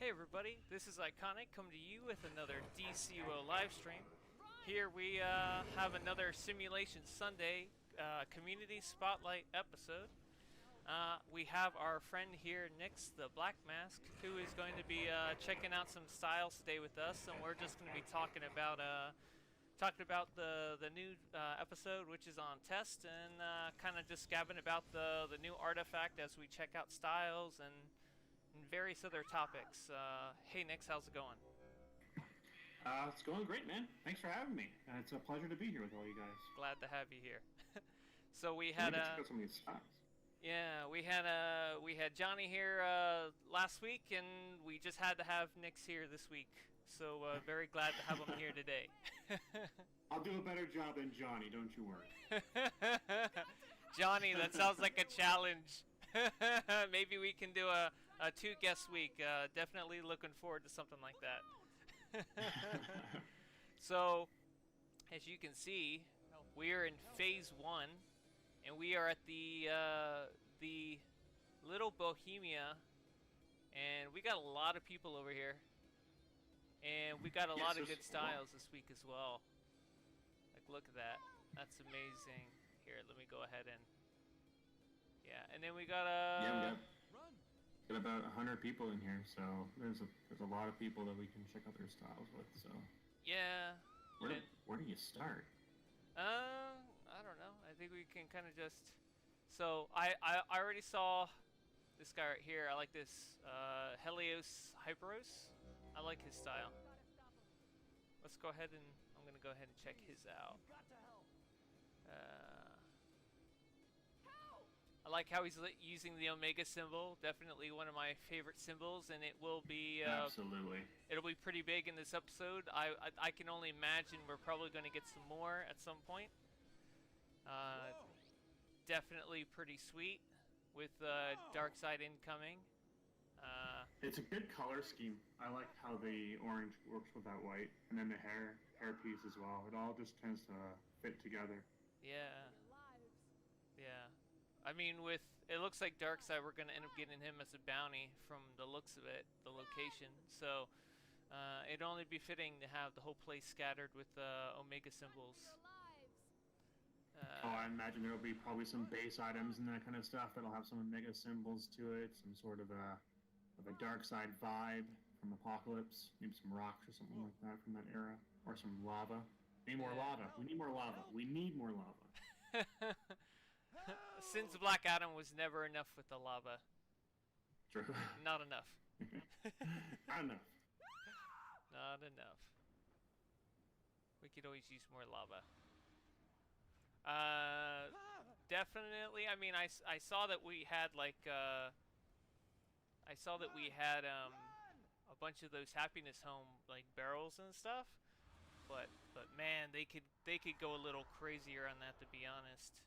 Hey everybody, this is Iconic coming to you with another DCUO live stream. Here we have another Simulation Sunday Community Spotlight episode. We have our friend here, Nix the Black Mask, who is going to be checking out some styles today with us, and we're just going to be talking about the new episode, which is on test, and kind of just gabbing about the new artifact as we check out styles and various other topics. Hey, Nix, how's it going? It's going great, man. Thanks for having me. It's a pleasure to be here with all you guys. Glad to have you here. So we Check had out some of these styles. yeah, we had Johnny here last week, and we just had to have Nix here this week. So very glad to have him here today. I'll do a better job than Johnny, don't you worry. Johnny, that sounds like a challenge. Maybe we can do a two-guest week. Definitely looking forward to something like that. So, as you can see, we are in Phase 1, and we are at the Little Bohemia, and we got a lot of people over here. And we got a lot of good styles this week as well. Like, look at that. That's amazing. Here, let me go ahead and... Yeah, and then we got we got about 100 people in here, so there's a lot of people that we can check out their styles with. So yeah. Where do you start? I don't know. I think we can kind of just. So I already saw this guy right here. I like this Helios Hyperos. I like his style. Let's go ahead and I'm gonna go ahead and check his out. I like how he's using the Omega symbol. Definitely one of my favorite symbols, and it will be Absolutely. It'll be pretty big in this episode. I can only imagine we're probably going to get some more at some point. Definitely pretty sweet with Dark Side incoming. It's a good color scheme. I like how the orange works with that white, and then the hair piece as well. It all just tends to fit together. Yeah. Yeah. I mean, it looks like Darkseid, we're going to end up getting him as a bounty from the looks of it, the location. So, it'd only be fitting to have the whole place scattered with Omega symbols. I imagine there'll be probably some base items and that kind of stuff that'll have some Omega symbols to it, some sort of a dark side vibe from Apocalypse, maybe some rocks or something like that from that era, or some lava. We need more lava. We need more lava. We need more lava. Since Black Adam was never enough with the lava. True. Not enough. Not enough. Not enough. We could always use more lava. Definitely. I mean, I saw that we had like a bunch of those happiness home like barrels and stuff. But man, they could go a little crazier on that, to be honest.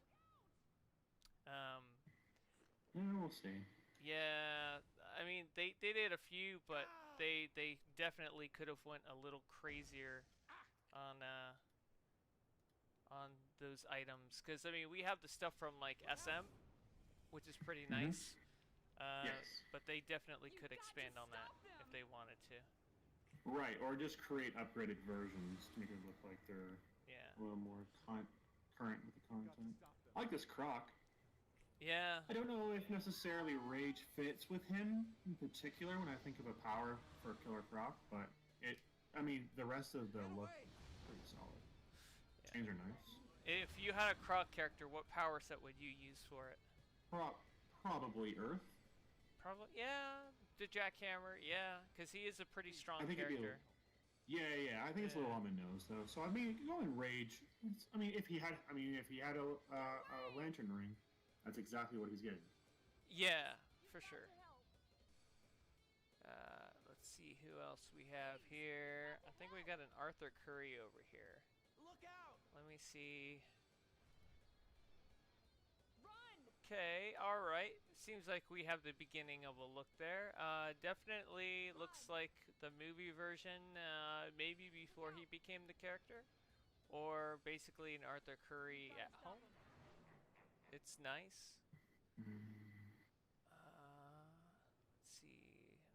Yeah, we'll see. Yeah, I mean they did a few, but they definitely could have went a little crazier on those items. Because I mean we have the stuff from like SM, which is pretty nice. Yes. But they definitely could expand on that if they wanted to. Right, or just create upgraded versions to make it look like they're a little more current with the content. I like this Croc. Yeah. I don't know if necessarily Rage fits with him in particular when I think of a power for Killer Croc, but I mean, the rest of the look is pretty solid. Yeah. Chains are nice. If you had a Croc character, what power set would you use for it? Probably Earth. Probably, yeah. The Jackhammer, yeah, because he is a pretty strong I think character. Yeah. I think it's a little on the nose though. So I mean, going Rage. If he had a Lantern Ring, that's exactly what he's getting. Yeah, for sure. Let's see who else we have here. I think we got an Arthur Curry over here. Look out! Let me see. Okay, alright. Seems like we have the beginning of a look there. Definitely looks like the movie version, maybe before he became the character. Or basically an Arthur Curry at home. It's nice. Let's see.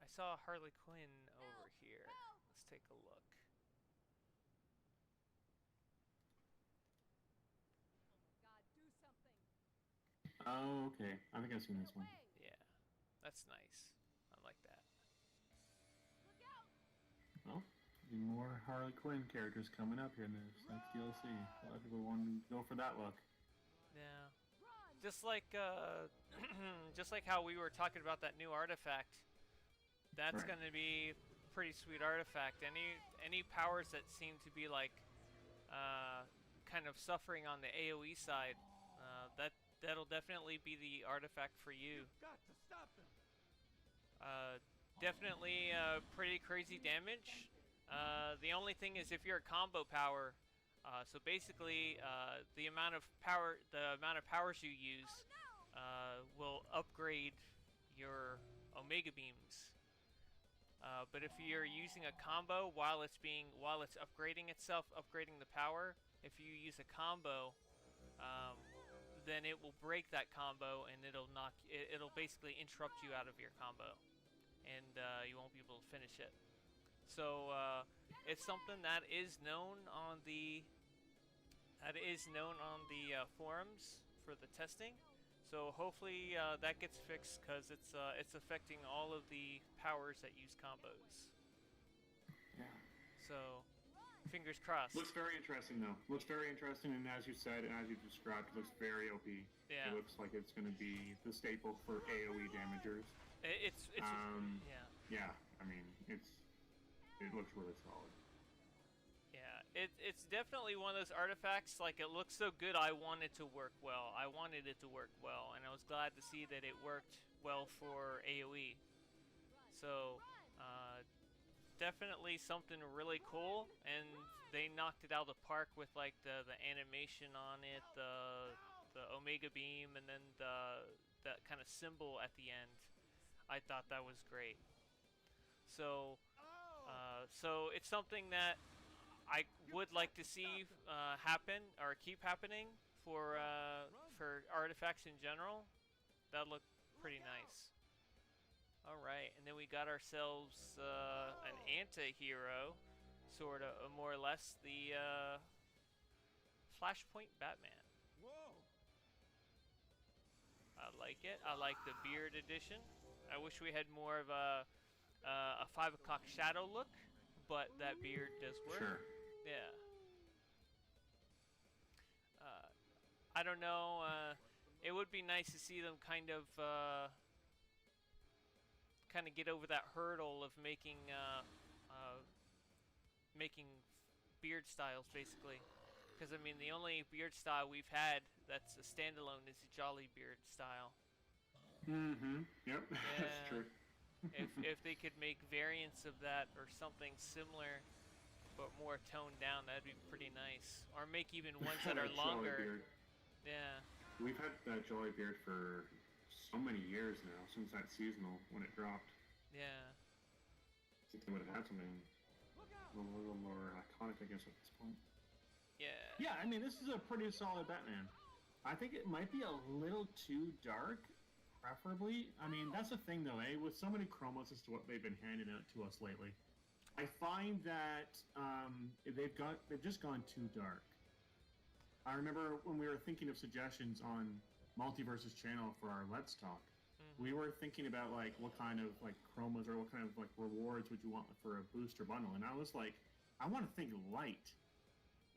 I saw Harley Quinn over here. Let's take a look. Oh, okay. I think I've seen this one. Yeah, that's nice. I like that. Well, more Harley Quinn characters coming up here in this next DLC. A lot of people want to go for that look. Yeah, just like just like how we were talking about that new artifact. That's Right. gonna be pretty sweet artifact. Any powers that seem to be like kind of suffering on the AOE side, that'll definitely be the artifact for you. Got to stop them. Definitely pretty crazy damage. The only thing is if you're a combo power, so basically the amount of powers you use will upgrade your Omega Beams. But if you're using a combo while it's upgrading itself, upgrading the power, if you use a combo, then it will break that combo and it'll basically interrupt you out of your combo, and you won't be able to finish it. So it's something that is known on the forums for the testing. So hopefully that gets fixed, because it's affecting all of the powers that use combos. Yeah. So fingers crossed. Looks very interesting, though. Looks very interesting, and as you said, and as you described, it looks very OP. Yeah. It looks like it's going to be the staple for AOE damagers. It's yeah. Yeah, I mean, it looks really solid. Yeah, it's definitely one of those artifacts, like, it looks so good, I want it to work well. I wanted it to work well, and I was glad to see that it worked well for AoE. So, definitely something really cool, and they knocked it out of the park with, like, the animation on it, the Omega Beam, and then that kind of symbol at the end. I thought that was great. So, so it's something that I would like to see happen or keep happening for artifacts in general. That looked pretty nice. All right, and then we got ourselves an anti-hero, sort of, more or less, the Flashpoint Batman. Whoa. I like it. I like the beard edition. I wish we had more of a 5 o'clock shadow look, but that beard does work. Sure. Yeah. I don't know. It would be nice to see them kind of get over that hurdle of making beard styles, basically. Because I mean, the only beard style we've had that's a standalone is the Jolly Beard style. Mm-hmm. Yep. That's true. if they could make variants of that or something similar, but more toned down, that'd be pretty nice. Or make even ones that are longer. Beard. Yeah. We've had that Jolly Beard for so many years now, since that seasonal when it dropped. Yeah. I think they would have had something a little more iconic, I guess, at this point. Yeah. Yeah, I mean, this is a pretty solid Batman. I think it might be a little too dark, preferably. I mean, that's the thing, though, with so many chromos as to what they've been handing out to us lately. I find that they've just gone too dark. I remember when we were thinking of suggestions on Multiverse's channel for our Let's Talk, we were thinking about, like, what kind of, like, chromos or what kind of, like, rewards would you want for a booster bundle, and I was like, I want to think light.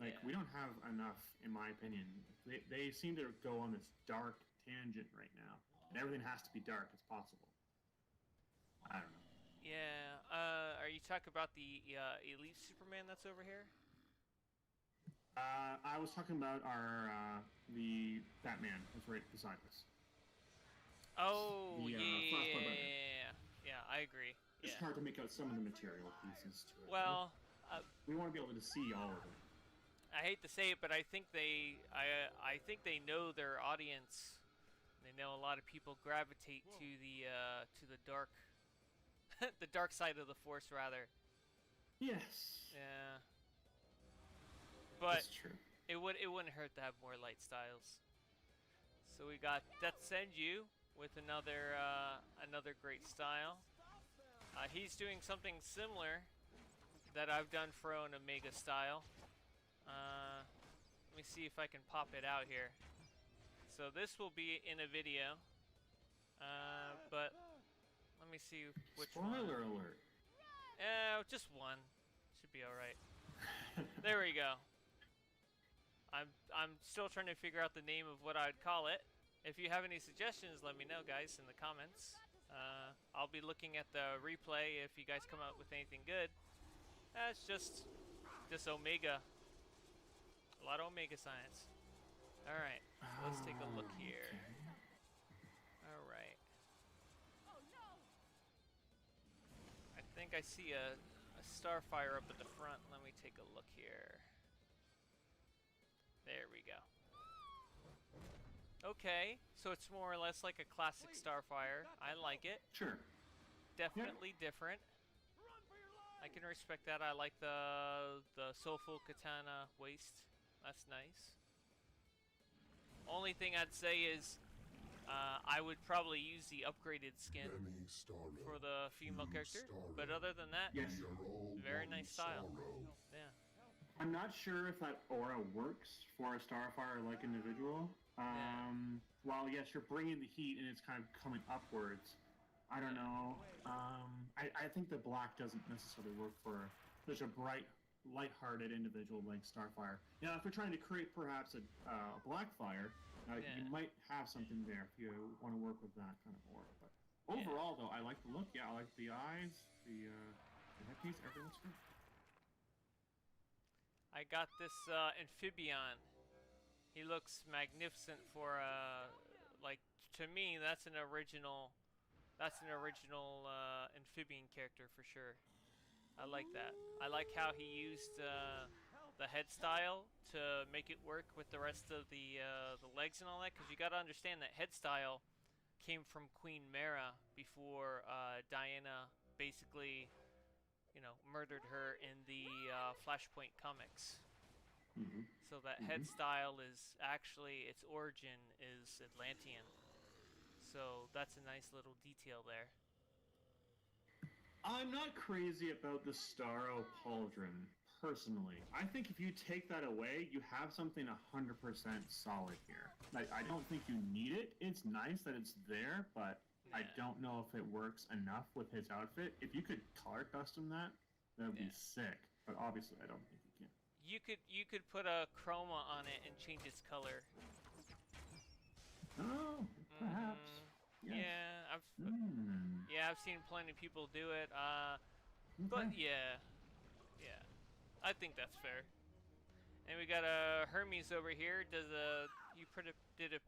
Like, we don't have enough, in my opinion. They seem to go on this dark tangent right now, and everything has to be dark as possible. I don't know. Yeah. Are you talking about the Elite Superman that's over here? I was talking about the Batman that's right beside us. Oh, Flashpoint Batman. Yeah, I agree. It's hard to make out some of the material pieces to it. Well, we want to be able to see all of it. I hate to say it, but I think they know their audience. They know a lot of people gravitate to the dark, the dark side of the Force, rather. Yes. Yeah. But that's true. It wouldn't hurt to have more light styles. So we got Death Send You with another great style. He's doing something similar that I've done for an Omega style. Let me see if I can pop it out here. So this will be in a video, but let me see which Spoiler one. alert. Just one. Should be all right. There we go. I'm still trying to figure out the name of what I'd call it. If you have any suggestions, let me know, guys, in the comments. I'll be looking at the replay if you guys come up with anything good. It's just this Omega. A lot of Omega science. All right, so let's take a look here. Okay. All right. I think I see a Starfire up at the front. Let me take a look here. There we go. Okay, so it's more or less like a classic Starfire. I like it. Sure. Definitely different. I can respect that. I like the Soulful Katana waist. That's nice. Only thing I'd say is I would probably use the upgraded skin for the female character. But other than that, Yes. very nice style. Yeah. I'm not sure if that aura works for a Starfire-like individual. While yes, you're bringing the heat and it's kind of coming upwards. I don't know. I think the black doesn't necessarily work for such a bright, light-hearted individual like Starfire. Now, if you're trying to create perhaps a Blackfire, you might have something there if you want to work with that kind of aura. But overall, though, I like the look. Yeah, I like the eyes, the headpiece, everything looks good. I got this amphibian. He looks magnificent for like, to me that's an original amphibian character for sure. I like that. I like how he used the head style to make it work with the rest of the legs and all that, because you got to understand that head style came from Queen Mara before Diana basically, you know, murdered her in the Flashpoint comics. So that head style is actually, its origin is Atlantean. So that's a nice little detail there. I'm not crazy about the Starro Pauldron, personally. I think if you take that away, you have something 100% solid here. Like, I don't think you need it. It's nice that it's there, but I don't know if it works enough with his outfit. If you could color custom that, that would be sick. But obviously, I don't think you can. You could put a chroma on it and change its color. Oh, perhaps. Yes. Yeah, I've seen plenty of people do it. But yeah, I think that's fair. And we got a Hermes over here. Did a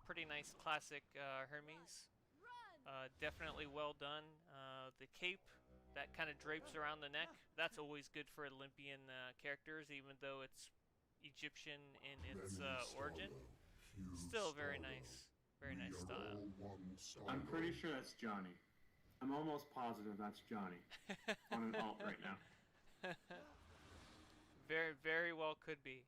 pretty nice classic Hermes. Definitely well done. The cape that kind of drapes around the neck. That's always good for Olympian characters, even though it's Egyptian in its origin. Still very nice. Very nice style. I'm pretty sure that's Johnny. I'm almost positive that's Johnny on an alt right now. Very well could be.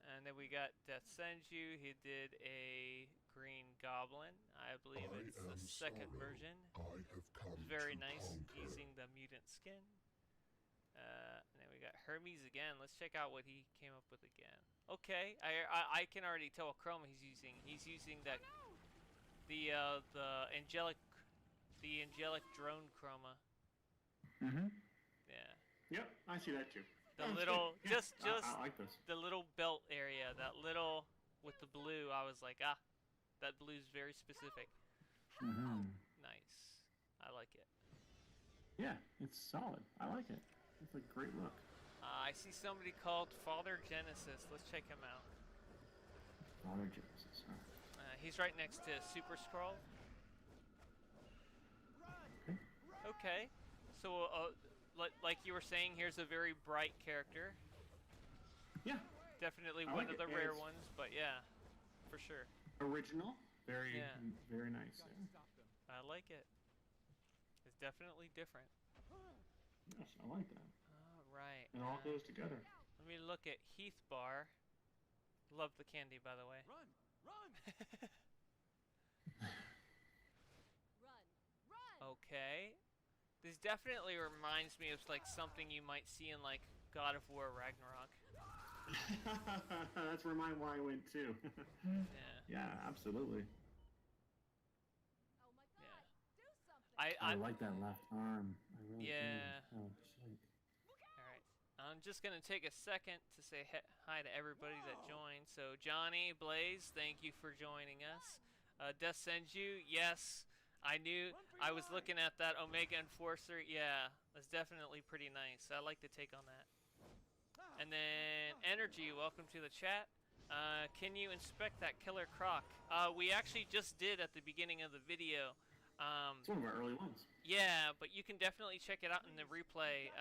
And then we got Death Senju. He did a Green Goblin. I believe it's the second version. Very nice, using the mutant skin. And then we got Hermes again. Let's check out what he came up with again. Okay, I can already tell what chroma he's using. He's using the angelic drone chroma. Yeah. Yep, I see that too. The little just I like this. The little belt area, that little with the blue. I was like, that blue's very specific. Nice. I like it. Yeah, it's solid. I like it. It's a great look. I see somebody called Father Genesis. Let's check him out. Father Genesis, huh? He's right next to Super Skrull. Okay. So, like you were saying, here's a very bright character. Yeah. Definitely one of the rare ones, but yeah, for sure. Original. Very nice. I like it. It's definitely different. Yes, I like that. Right. It all goes together. Let me look at Heath Bar. Love the candy, by the way. Run! Okay. He's definitely reminds me of like something you might see in like God of War Ragnarok. That's where my Y went too. Yeah. Yeah, absolutely. I I like that left arm. I really Yeah. do. Oh, shit. Alright. I'm just gonna take a second to say hi to everybody that joined. So Johnny, Blaze, thank you for joining us. Desenju, yes. I knew I was looking at that Omega Enforcer. Yeah, that's definitely pretty nice. I like the take on that. And then Energy, welcome to the chat. Can you inspect that killer croc? We actually just did at the beginning of the video. It's one of our early ones. Yeah, but you can definitely check it out in the replay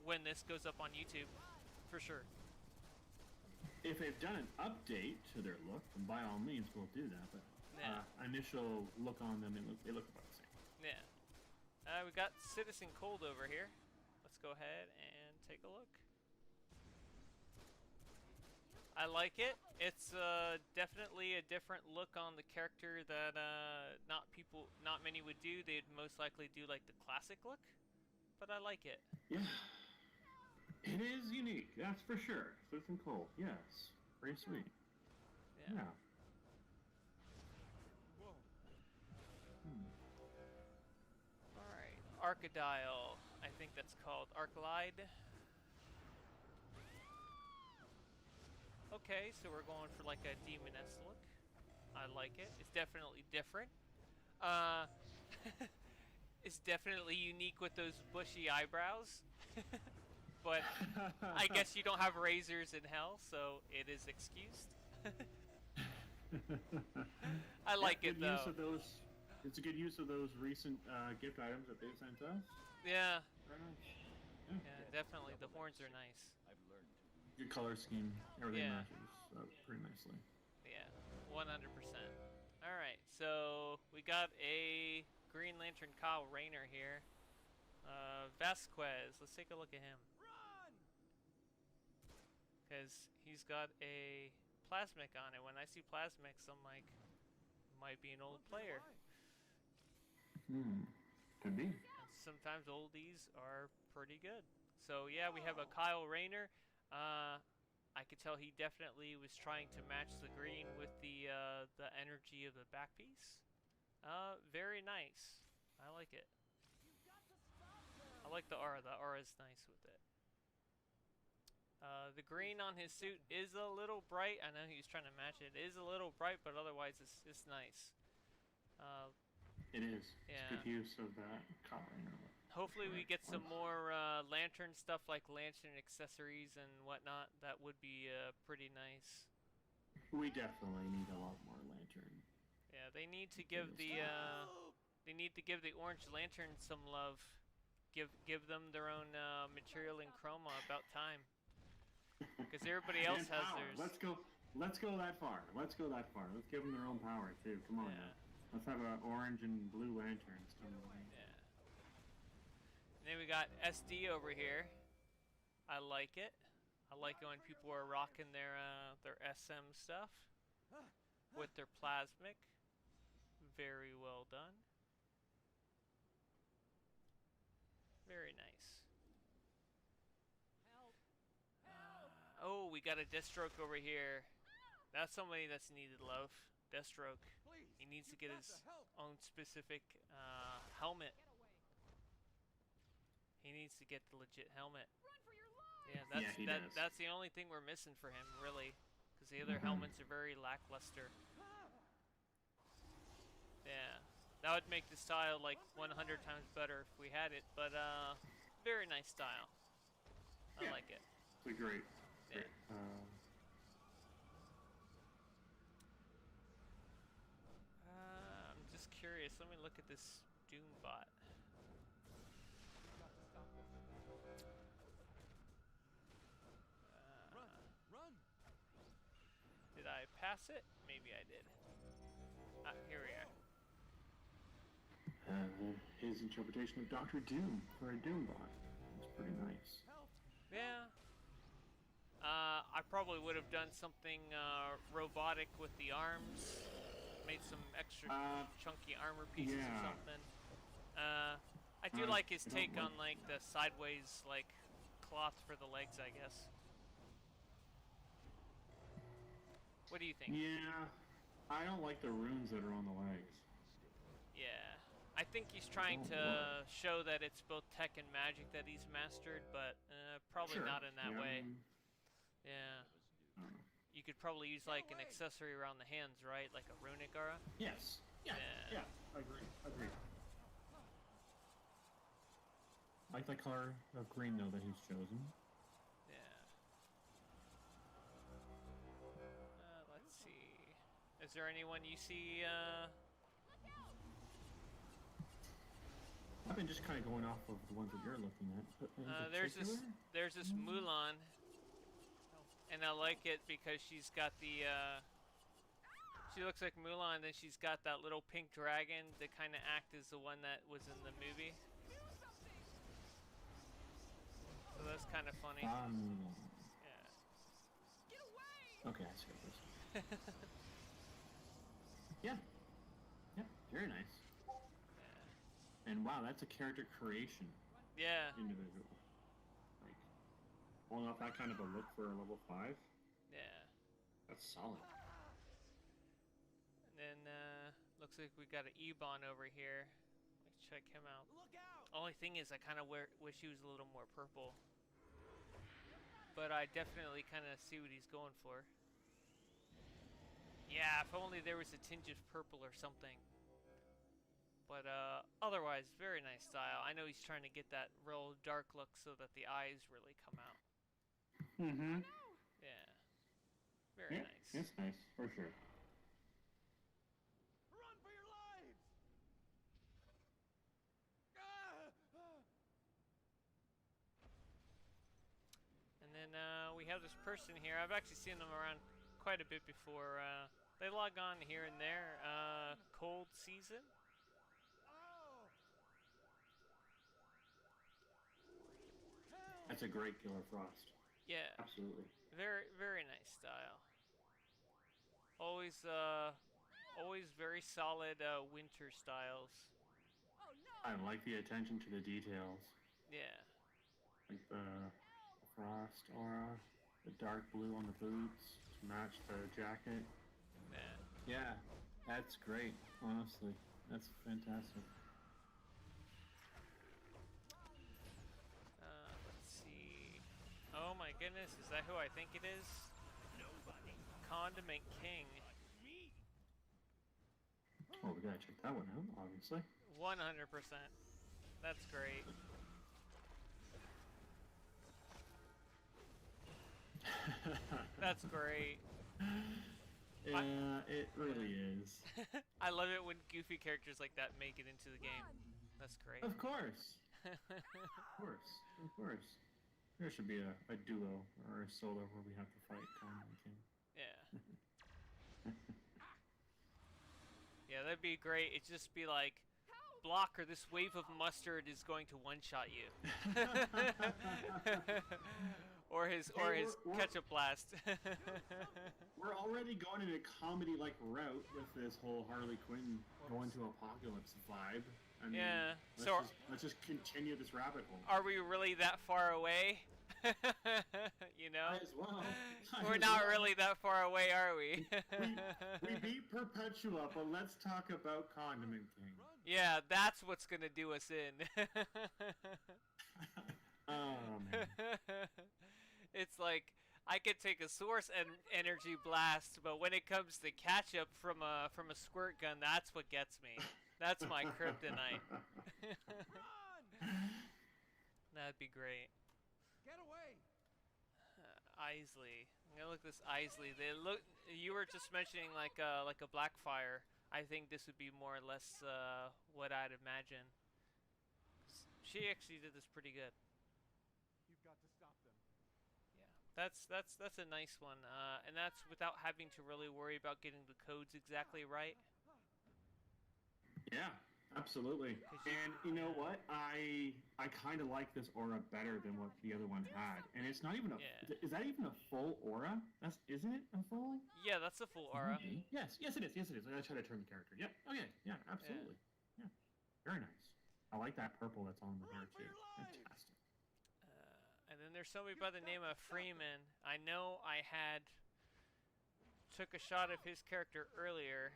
when this goes up on YouTube, for sure. If they've done an update to their look, then by all means we'll do that. But initial look on them, they look about the same. Yeah. We got Citizen Cold over here. Let's go ahead and take a look. I like it. It's definitely a different look on the character that not many would do. They'd most likely do like the classic look, but I like it. Yeah, it is unique. That's for sure. Citizen Cole, yes, pretty sweet. Yeah. All right, Arcadile. I think that's called Arclide. Okay, so we're going for like a demoness look. I like it. It's definitely different. It's definitely unique with those bushy eyebrows. But I guess you don't have razors in hell, so it is excused. I like it though. It's a good use of those recent gift items that they sent us. Yeah. Very nice. Yeah, definitely. The horns are nice. Good color scheme. Everything matches pretty nicely. Yeah, 100%. All right, so we got a Green Lantern Kyle Rayner here. Vasquez, let's take a look at him. Because he's got a plasmic on it. When I see plasmics, I'm like, might be an old player. Could be. And sometimes oldies are pretty good. So yeah, we have a Kyle Rayner. I could tell he definitely was trying to match the green with the energy of the back piece. Very nice. I like it. I like the aura. The aura is nice with it. The green on his suit is a little bright. I know he was trying to match it. It is a little bright, but otherwise it's nice. It is. Yeah. It's good use of that copper. Hopefully we get some more lantern stuff like lantern accessories and whatnot. That would be pretty nice. We definitely need a lot more lantern. Yeah, they need to give the Orange Lantern some love. Give them their own material and chroma. About time. Because everybody else has theirs. Let's go that far. Let's give them their own power too. Come on. Yeah. Let's have an orange and blue lanterns. Yeah. And then we got SD over here. I like it. I like it when people are rocking their SM stuff with their plasmic. Very well done. Very nice. Oh, we got a Deathstroke over here. That's somebody that's needed love. Deathstroke. He needs to get his own specific helmet. He needs to get the legit helmet. Yeah, that's the only thing we're missing for him, really. Because the other helmets are very lackluster. Yeah. That would make the style like 100 times better if we had it, but very nice style. I like it. It's great. Yeah. I'm just curious. Let me look at this Doombot. Run! Did I pass it? Maybe I did. Here we are. His interpretation of Doctor Doom for a Doombot. It's pretty nice. Yeah. I probably would have done something robotic with the arms. Made some extra chunky armor pieces or something. I do like his I don't take on like the sideways like cloth for the legs, I guess. What do you think? Yeah, I don't like the runes that are on the legs. Yeah. I think he's trying Oh, to Lord. show that it's both tech and magic that he's mastered, but probably Sure. not in that Yeah, way. I mean, Yeah. I don't know. You could probably use like an accessory around the hands, right? Like a runic aura. Yes. Yeah. Yeah. Yeah. I agree. Agreed. I like the color of green though that he's chosen. Yeah. Let's see. Is there anyone you see? I've been just kind of going off of the ones that you're looking at. But in There's particular? this Mulan, and I like it because she's got the. She looks like Mulan, and she's got that little pink dragon that kind of act as the one that was in the movie. So that's kind of funny. Yeah. Okay, I see this. Yeah. Yeah, very nice. Yeah. And wow, that's a character creation Yeah. individual. Like, pulling off that kind of a look for a level 5? Yeah. That's solid. And then looks like we got an Ebon over here. Let's check him out. Only thing is, I kind of wish he was a little more purple. But I definitely kind of see what he's going for. Yeah, if only there was a tinge of purple or something. But otherwise, very nice style. I know he's trying to get that real dark look so that the eyes really come out. Mm-hmm. Yeah. Very nice. It's nice, for sure. Run for your lives! And then we have this person here. I've actually seen them around quite a bit before. They log on here and there. Cold Season. That's a great Killer Frost. Yeah. Absolutely. Very, very nice style. Always very solid winter styles. I like the attention to the details. Yeah. Like the frost aura, the dark blue on the boots to match the jacket. Yeah. Yeah, that's great, honestly. That's fantastic. Let's see. Oh my goodness, is that who I think it is? Nobody Condiment King. like me. Oh, we gotta check that one out, obviously. 100%. That's great. That's great. Yeah, it really is. I love it when goofy characters like that make it into the game. That's great. Of course. Of course. Of course. There should be a duo or a solo where we have to fight Condiment King. Yeah. Yeah, that'd be great. It'd just be like, block or this wave of mustard is going to one-shot you. or his we're- ketchup blast. We're already going in a comedy-like route with this whole Harley Quinn going to apocalypse vibe. I mean, Yeah, so- let's just continue this rabbit hole. Are we really that far away? You know? Might as well. We're not really that far away, are we? We beat Perpetua, but let's talk about Condiment King. Yeah, that's what's gonna do us in. Oh, man. It's like, I could take a source and energy blast, but when it comes to ketchup from a squirt gun, that's what gets me. That's my kryptonite. That'd be great. Get away! Isley. I'm gonna look this Isley. They look. You were just mentioning like a Blackfire. I think this would be more or less what I'd imagine. She actually did this pretty good. You've got to stop them. Yeah, that's a nice one, and that's without having to really worry about getting the codes exactly right. Yeah, absolutely. And you know what? I kind of like this aura better than what the other one had. And it's not even a. Yeah. Is that even a full aura? Isn't it a full? Yeah, that's a full aura. Maybe. Yes, it is. Yes, it is. I gotta try to turn the character. Yep. Okay. Yeah, absolutely. Yeah. Very nice. I like that purple that's on the hair Run for too. your lives! Fantastic. And then there's somebody by the name of Freeman. I know I had took a shot of his character earlier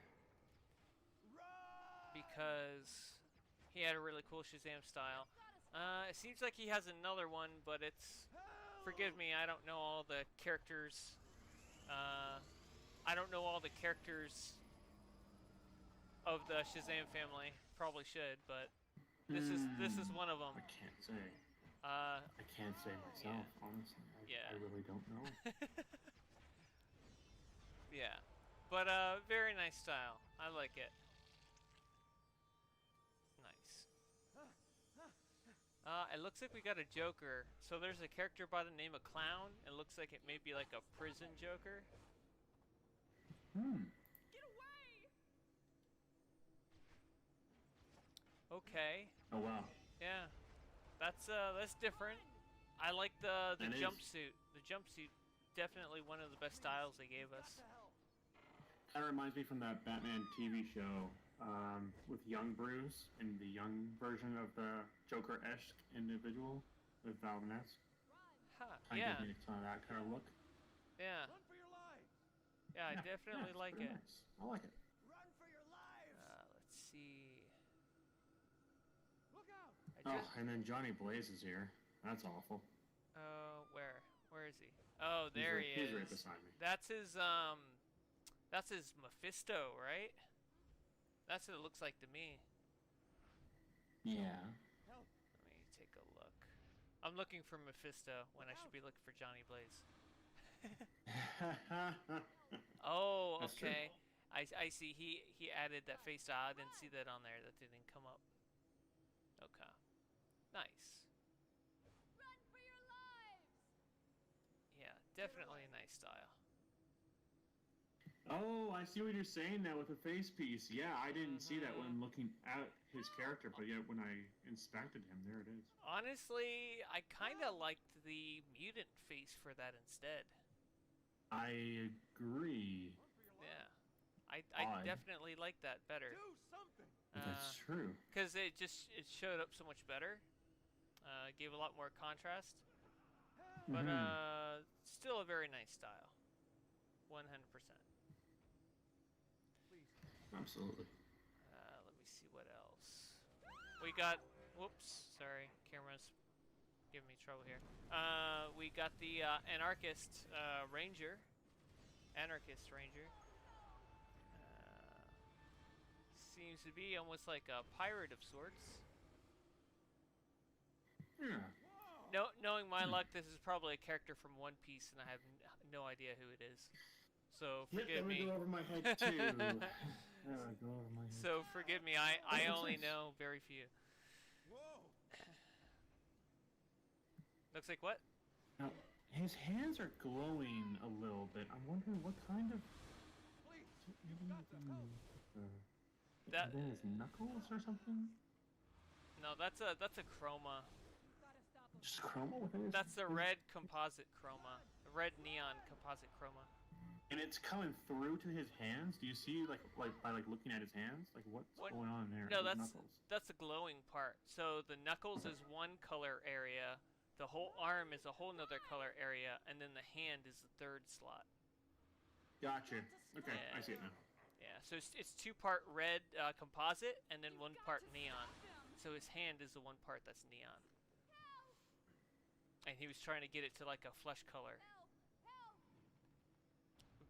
Run! because he had a really cool Shazam style. It seems like he has another one, but it's... Forgive me, I don't know all the characters. I don't know all the characters of the Shazam family. Probably should, but this is one of them. I can't say. I can't say myself, honestly. I really don't know. Yeah, but very nice style. I like it. Nice. It looks like we got a Joker. So there's a character by the name of Clown. It looks like it may be like a prison Joker. Get away! Okay. Oh wow. Yeah. That's different. I like the That is. jumpsuit. The jumpsuit, definitely one of the best styles they gave us. Kind of reminds me from that Batman TV show with young Bruce and the young version of the Joker-esque individual with Val Venis. Huh. Kind Yeah. of gives me kind of that kind of look. Yeah. Run for your lives! Yeah, I definitely it's like pretty it. Nice. I like it. Run for your lives! Let's see. Look out! And then Johnny Blaze is here. That's awful. Where? Where is he? Oh, there he is. He's right beside me. That's his Mephisto, right? That's what it looks like to me. Yeah. Help! Let me take a look. I'm looking for Mephisto when I should be looking for Johnny Blaze. Oh, That's true. okay. I see. He added that face style. I didn't see that on there. That didn't come up. Okay. Nice. Run for your lives! Yeah, definitely a nice style. Oh, I see what you're saying now with the face piece. Yeah, I didn't see that when looking at his character, but yet when I inspected him, there it is. Honestly, I kind of liked the mutant face for that instead. I agree. Yeah. I Odd. definitely like that better. Do something! That's true. Because it showed up so much better. Gave a lot more contrast. But still a very nice style. 100%. Absolutely. Let me see what else. We got... Whoops. Sorry. Camera's giving me trouble here. We got the Anarchist Ranger. Anarchist Ranger. Seems to be almost like a pirate of sorts. Yeah. Knowing my luck, this is probably a character from One Piece, and I have no idea who it is. So forgive me. Go over my head too. Go over my head. So forgive me. I makes only sense. know very few. Whoa! Looks like what? Now, his hands are glowing a little bit. I'm wondering what kind of. Please! Maybe Got to help! That- his knuckles or something. No, that's a chroma. Gotta stop him. Just chroma with it. That's the red composite chroma. The red neon composite chroma. And it's coming through to his hands. Do you see like by looking at his hands? Like what's What? going on there? No, with that's knuckles? the glowing part. So the knuckles is one color area, the whole arm is a whole nother color area, and then the hand is the third slot. Gotcha. Okay, Yeah. I see it now. Yeah, so it's two-part red composite, and then one part neon. So his hand is the one part that's neon. And he was trying to get it to like a flesh color.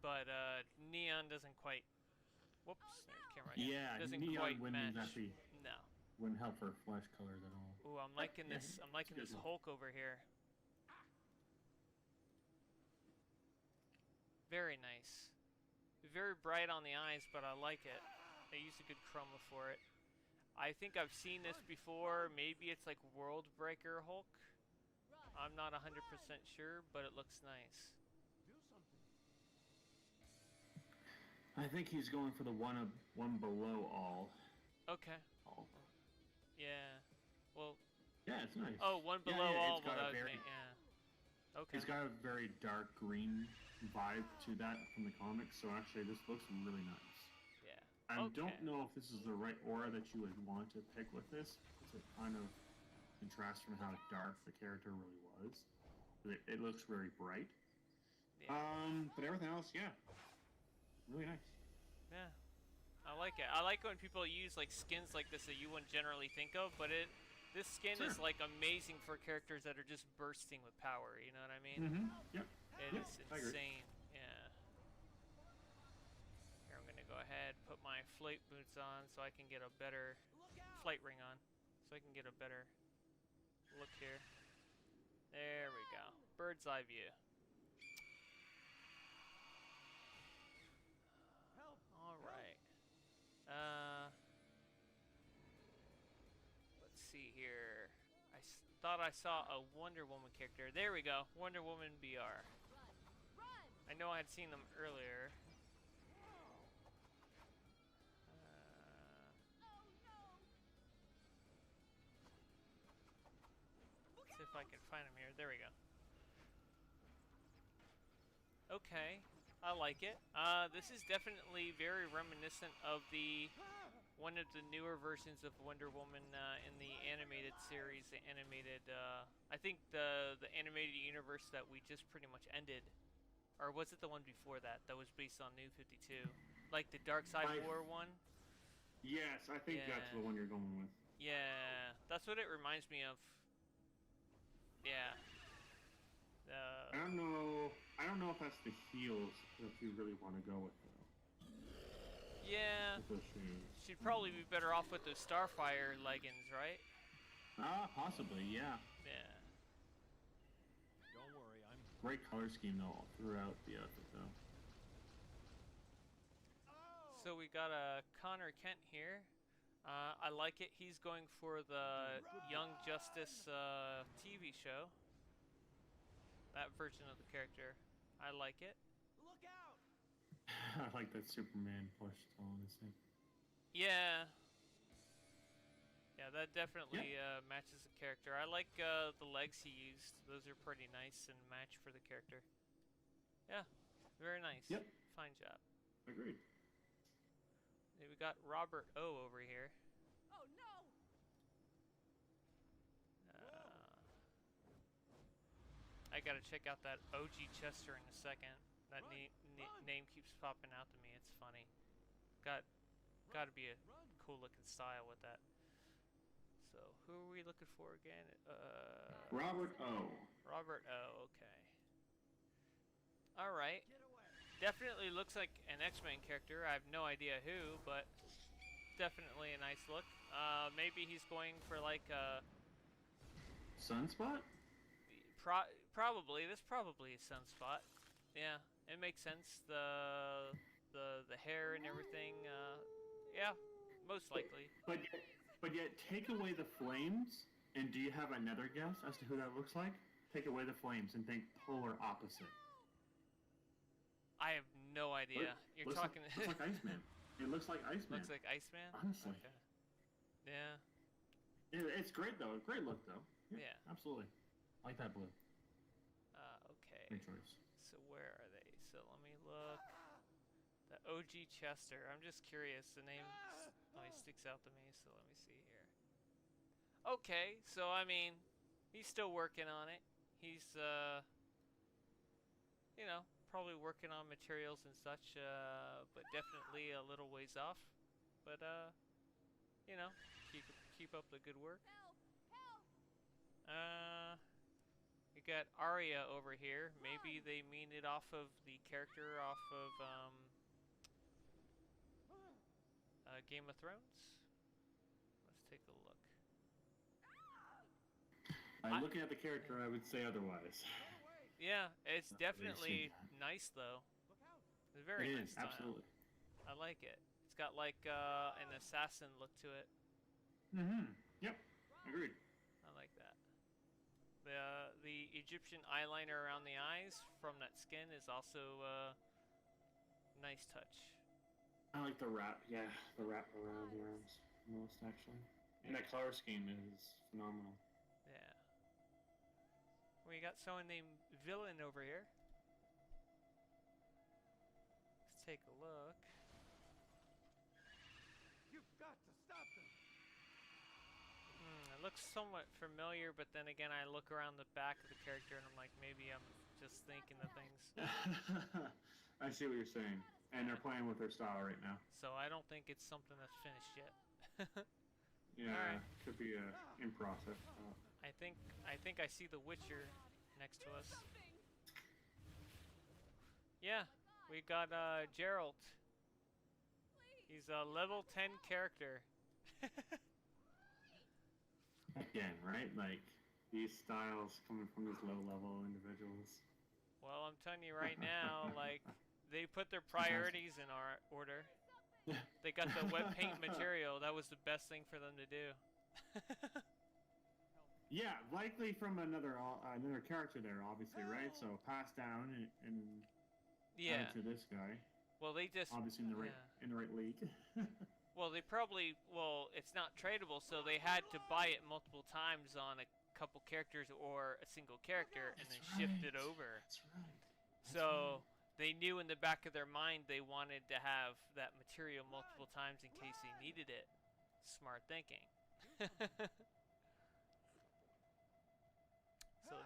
But neon doesn't quite. Whoops, there's the camera again. Yeah, doesn't neon quite wouldn't match. exactly No. wouldn't help for flesh colors at all. Ooh, I'm liking Yeah, this. I'm liking it's this a good Hulk over here. Very nice. Very bright on the eyes, but I like it. They used a good chroma for it. I think I've seen this before. Maybe it's like World Breaker Hulk. I'm not 100% sure, but it looks nice. Do something! I think he's going for the one below all. Okay. All. Yeah. Well. Yeah, it's nice. Oh, one Yeah, below yeah, all. it's got Well, a very- yeah. Okay. He's got a very dark green vibe to that from the comics, so actually this looks really nice. Yeah. I Okay. don't know if this is the right aura that you would want to pick with this, because it kind of contrasts from how dark the character really was. It looks very bright. Yeah. But everything else, yeah, really nice. Yeah. I like it. I like when people use like skins like this that you wouldn't generally think of, but this skin is Sure. like amazing for characters that are just bursting with power. You know what I mean? Mm-hmm. Yep. It Yep, is I agree. insane. Yeah. Here I'm gonna go ahead, put my flight boots on so I can get a better flight ring on, so I can get a better look here. There we go. Bird's eye view. Help! All right. Let's see here. Thought I saw a Wonder Woman character. There we go. Wonder Woman BR. Run! I know I had seen them earlier. Oh no! Let's see if I can find them here. There we go. Okay. I like it. This is definitely very reminiscent of one of the newer versions of Wonder Woman in the animated series, the animated. I think the animated universe that we just pretty much ended, or was it the one before that that was based on New 52, like the Dark Side War one? Yes, I think that's Yeah. the one you're going with. Yeah, that's what it reminds me of. Yeah. I don't know. I don't know if that's the heels that you really want to go with, though. Yeah. With those shoes. She'd probably be better off with those Starfire leggings, right? Possibly, yeah. Yeah. Don't worry, I'm. Great color scheme though throughout the outfit, though. So we got a Connor Kent here. I like it. He's going for the Young Justice TV show. That version of the character. I like it. Look out! I like that Superman push, honestly. Yeah. Yeah, that definitely matches the character. I like the legs he used. Those are pretty nice and match for the character. Yeah, very nice. Yep. Fine job. Agreed. We got Robert O over here. Oh no! I gotta check out that OG Chester in a second. That name keeps popping out to me. It's funny. Got to be a cool looking style with that. So who are we looking for again? Robert O. Robert O. Okay. All right. Get away! Definitely looks like an X-Men character. I have no idea who, but definitely a nice look. Maybe he's going for like Sunspot? probably. This probably is Sunspot. Yeah, it makes sense. The hair and everything. Yeah, most likely. But yet, take away the flames, and do you have another guess as to who that looks like? Take away the flames and think polar opposite. I have no idea. You're looks talking. Like, looks like Iceman. It looks like Iceman. Looks like Iceman. Honestly. Okay. Yeah. It's great though. Great look though. Yeah. Absolutely. I like that blue. Okay. Great choice. So where are they? So let me look. The OG Chester. I'm just curious. The name always sticks out to me. So let me see here. Okay. So I mean, he's still working on it. He's you know, probably working on materials and such. But definitely a little ways off. But you know, keep up the good work. Help! Help! You got Arya over here. Maybe they mean it off of the character off of Game of Thrones. Let's take a look. Looking at the character, I would say otherwise. Yeah, it's Not really definitely seen nice though. Look out! It's a very It nice is, style. absolutely. I like it. It's got like an assassin look to it. Mm-hmm. Yep. Agreed. I like that. The Egyptian eyeliner around the eyes from that skin is also nice touch. I like the wrap. Yeah, the wrap around the arms most actually. And that color scheme is phenomenal. Yeah. We got someone named Villain over here. Let's take a look. got to stop them. It looks somewhat familiar, but then again, I look around the back of the character and I'm like, maybe I'm just thinking of things. I see what you're saying. And they're playing with their style right now. So I don't think it's something that's finished yet. Yeah, Alright. could be in process. I think I see the Witcher next to us. Yeah, we got Geralt. He's a level 10 character. Again, right? Like, these styles coming from these low-level individuals. Well, I'm telling you right now, like, they put their priorities in our order. They got the wet paint material. That was the best thing for them to do. Yeah, likely from another character there, obviously, right? So passed down and Yeah. added to this guy. Well, they just Obviously in the right league. well, they probably it's not tradable, so they had to buy it multiple times on a couple characters or a single character and then shift it over. That's right. So they knew in the back of their mind they wanted to have that material multiple times in case they needed it. Smart thinking. So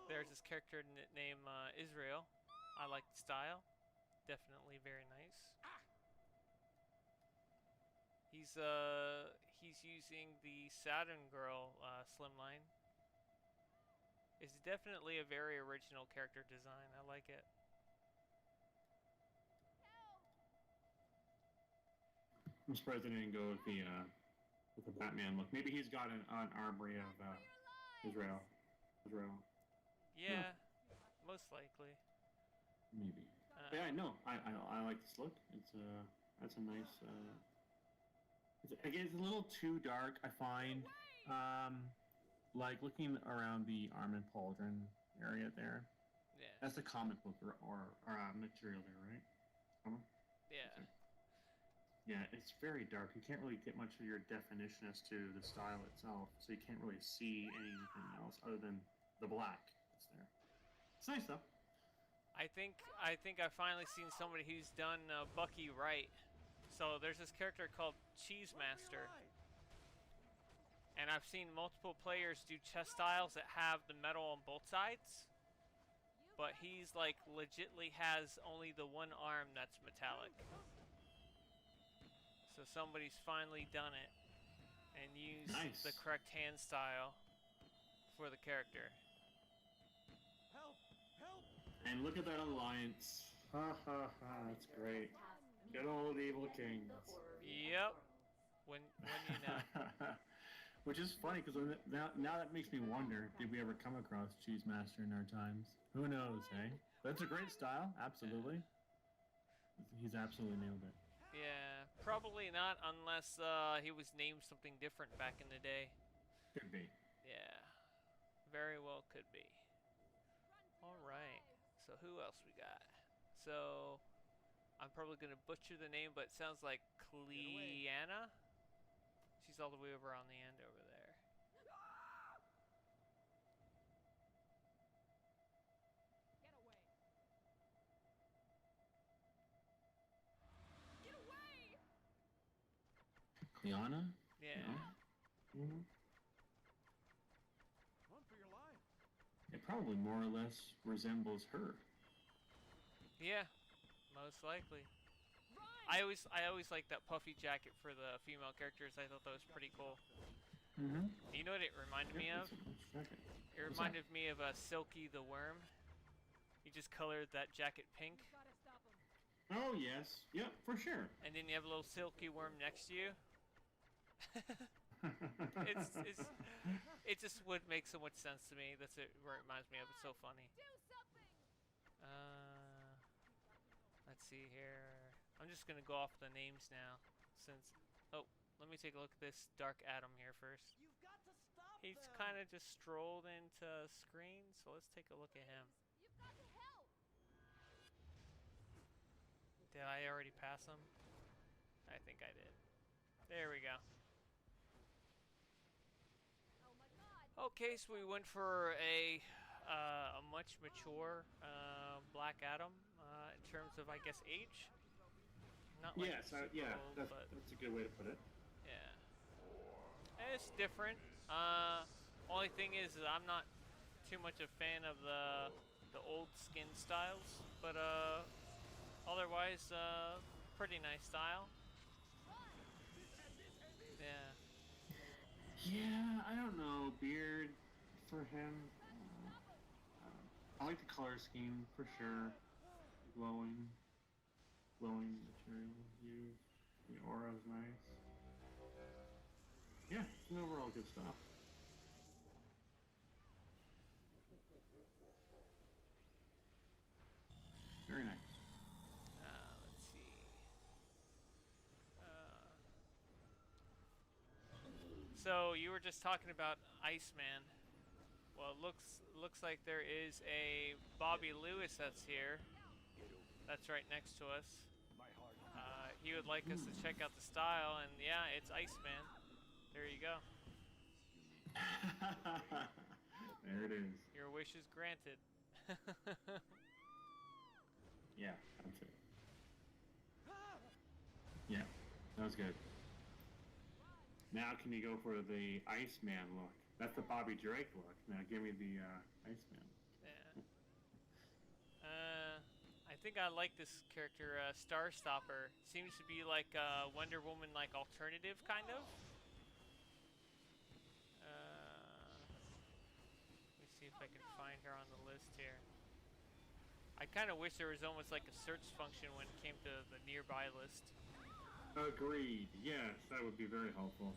there's this character named Israel. I like the style. Definitely very nice. He's using the Saturn Girl slimline. It's definitely a very original character design. I like it. I'm surprised they didn't go with the Batman look. Maybe he's got an armory of Israel. Yeah, most likely. Maybe. But yeah, no, I like this look. That's a nice. Again, it's a little too dark, I find. Like looking around the Armin Pauldron area there. Yeah. That's the comic book or material there, right? Yeah. Okay. Yeah, it's very dark. You can't really get much of your definition as to the style itself, so you can't really see anything else other than the black that's there. It's nice though. I think I've finally seen somebody who's done Bucky right. So there's this character called Cheese Master. And I've seen multiple players do chest styles that have the metal on both sides. But he's like legitly has only the one arm that's metallic. So somebody's finally done it and used the correct hand style for the character. Help! Help! And look at that alliance. Ha ha ha, that's great. Good old evil king. Yep. When you know. Which is funny because now that makes me wonder: did we ever come across Cheese Master in our times? Who knows, eh? That's a great style, absolutely. He's absolutely nailed it. Yeah, probably not unless he was named something different back in the day. Could be. Yeah, very well could be. All right. So who else we got? So I'm probably gonna butcher the name, but it sounds like Cleanna. She's all the way over on the end over there. Get away! Cleanna? Yeah. No? Mm-hmm. Run for your life! It probably more or less resembles her. Yeah, most likely. I always liked that puffy jacket for the female characters. I thought that was pretty cool. Mm-hmm. You know what it reminded me of? It reminded me of Silky the Worm. You just colored that jacket pink. Gotta stop him. Oh yes, yep, for sure. And then you have a little Silky Worm next to you. It just would make so much sense to me. That's where it reminds me of. It's so funny. Do something! Let's see here. I'm just gonna go off the names now, since. Oh, let me take a look at this Dark Adam here first. You've got to stop He's them. kind of just strolled into screen, so let's take a look at him. You've got to help! Did I already pass him? I think I did. There we go. Oh my god! Okay, so we went for a much mature Black Adam in terms of, I guess, age. Not like Yes, super yeah, old, that's but a good way to put it. yeah. It's different. Only thing is I'm not too much a fan of the old skin styles, but otherwise pretty nice style. Yeah. Yeah, I don't know. Beard for him. I like the color scheme for sure. Glowing material used. The aura's nice. Yeah, it's an overall good stuff. Very nice. Let's see. So you were just talking about Iceman. Well, it looks like there is a Bobby Lewis that's here. That's right next to us. He would like us to check out the style, and yeah, it's Iceman. There you go. There it is. Your wish is granted. Yeah, that's it. Yeah, that was good. Now can you go for the Iceman look? That's the Bobby Drake look. Now give me the Iceman. Yeah. I think I like this character, Starstopper. Seems to be like a Wonder Woman, like alternative kind of. Let me see if I can find her on the list here. I kind of wish there was almost like a search function when it came to the nearby list. Agreed. Yes, that would be very helpful.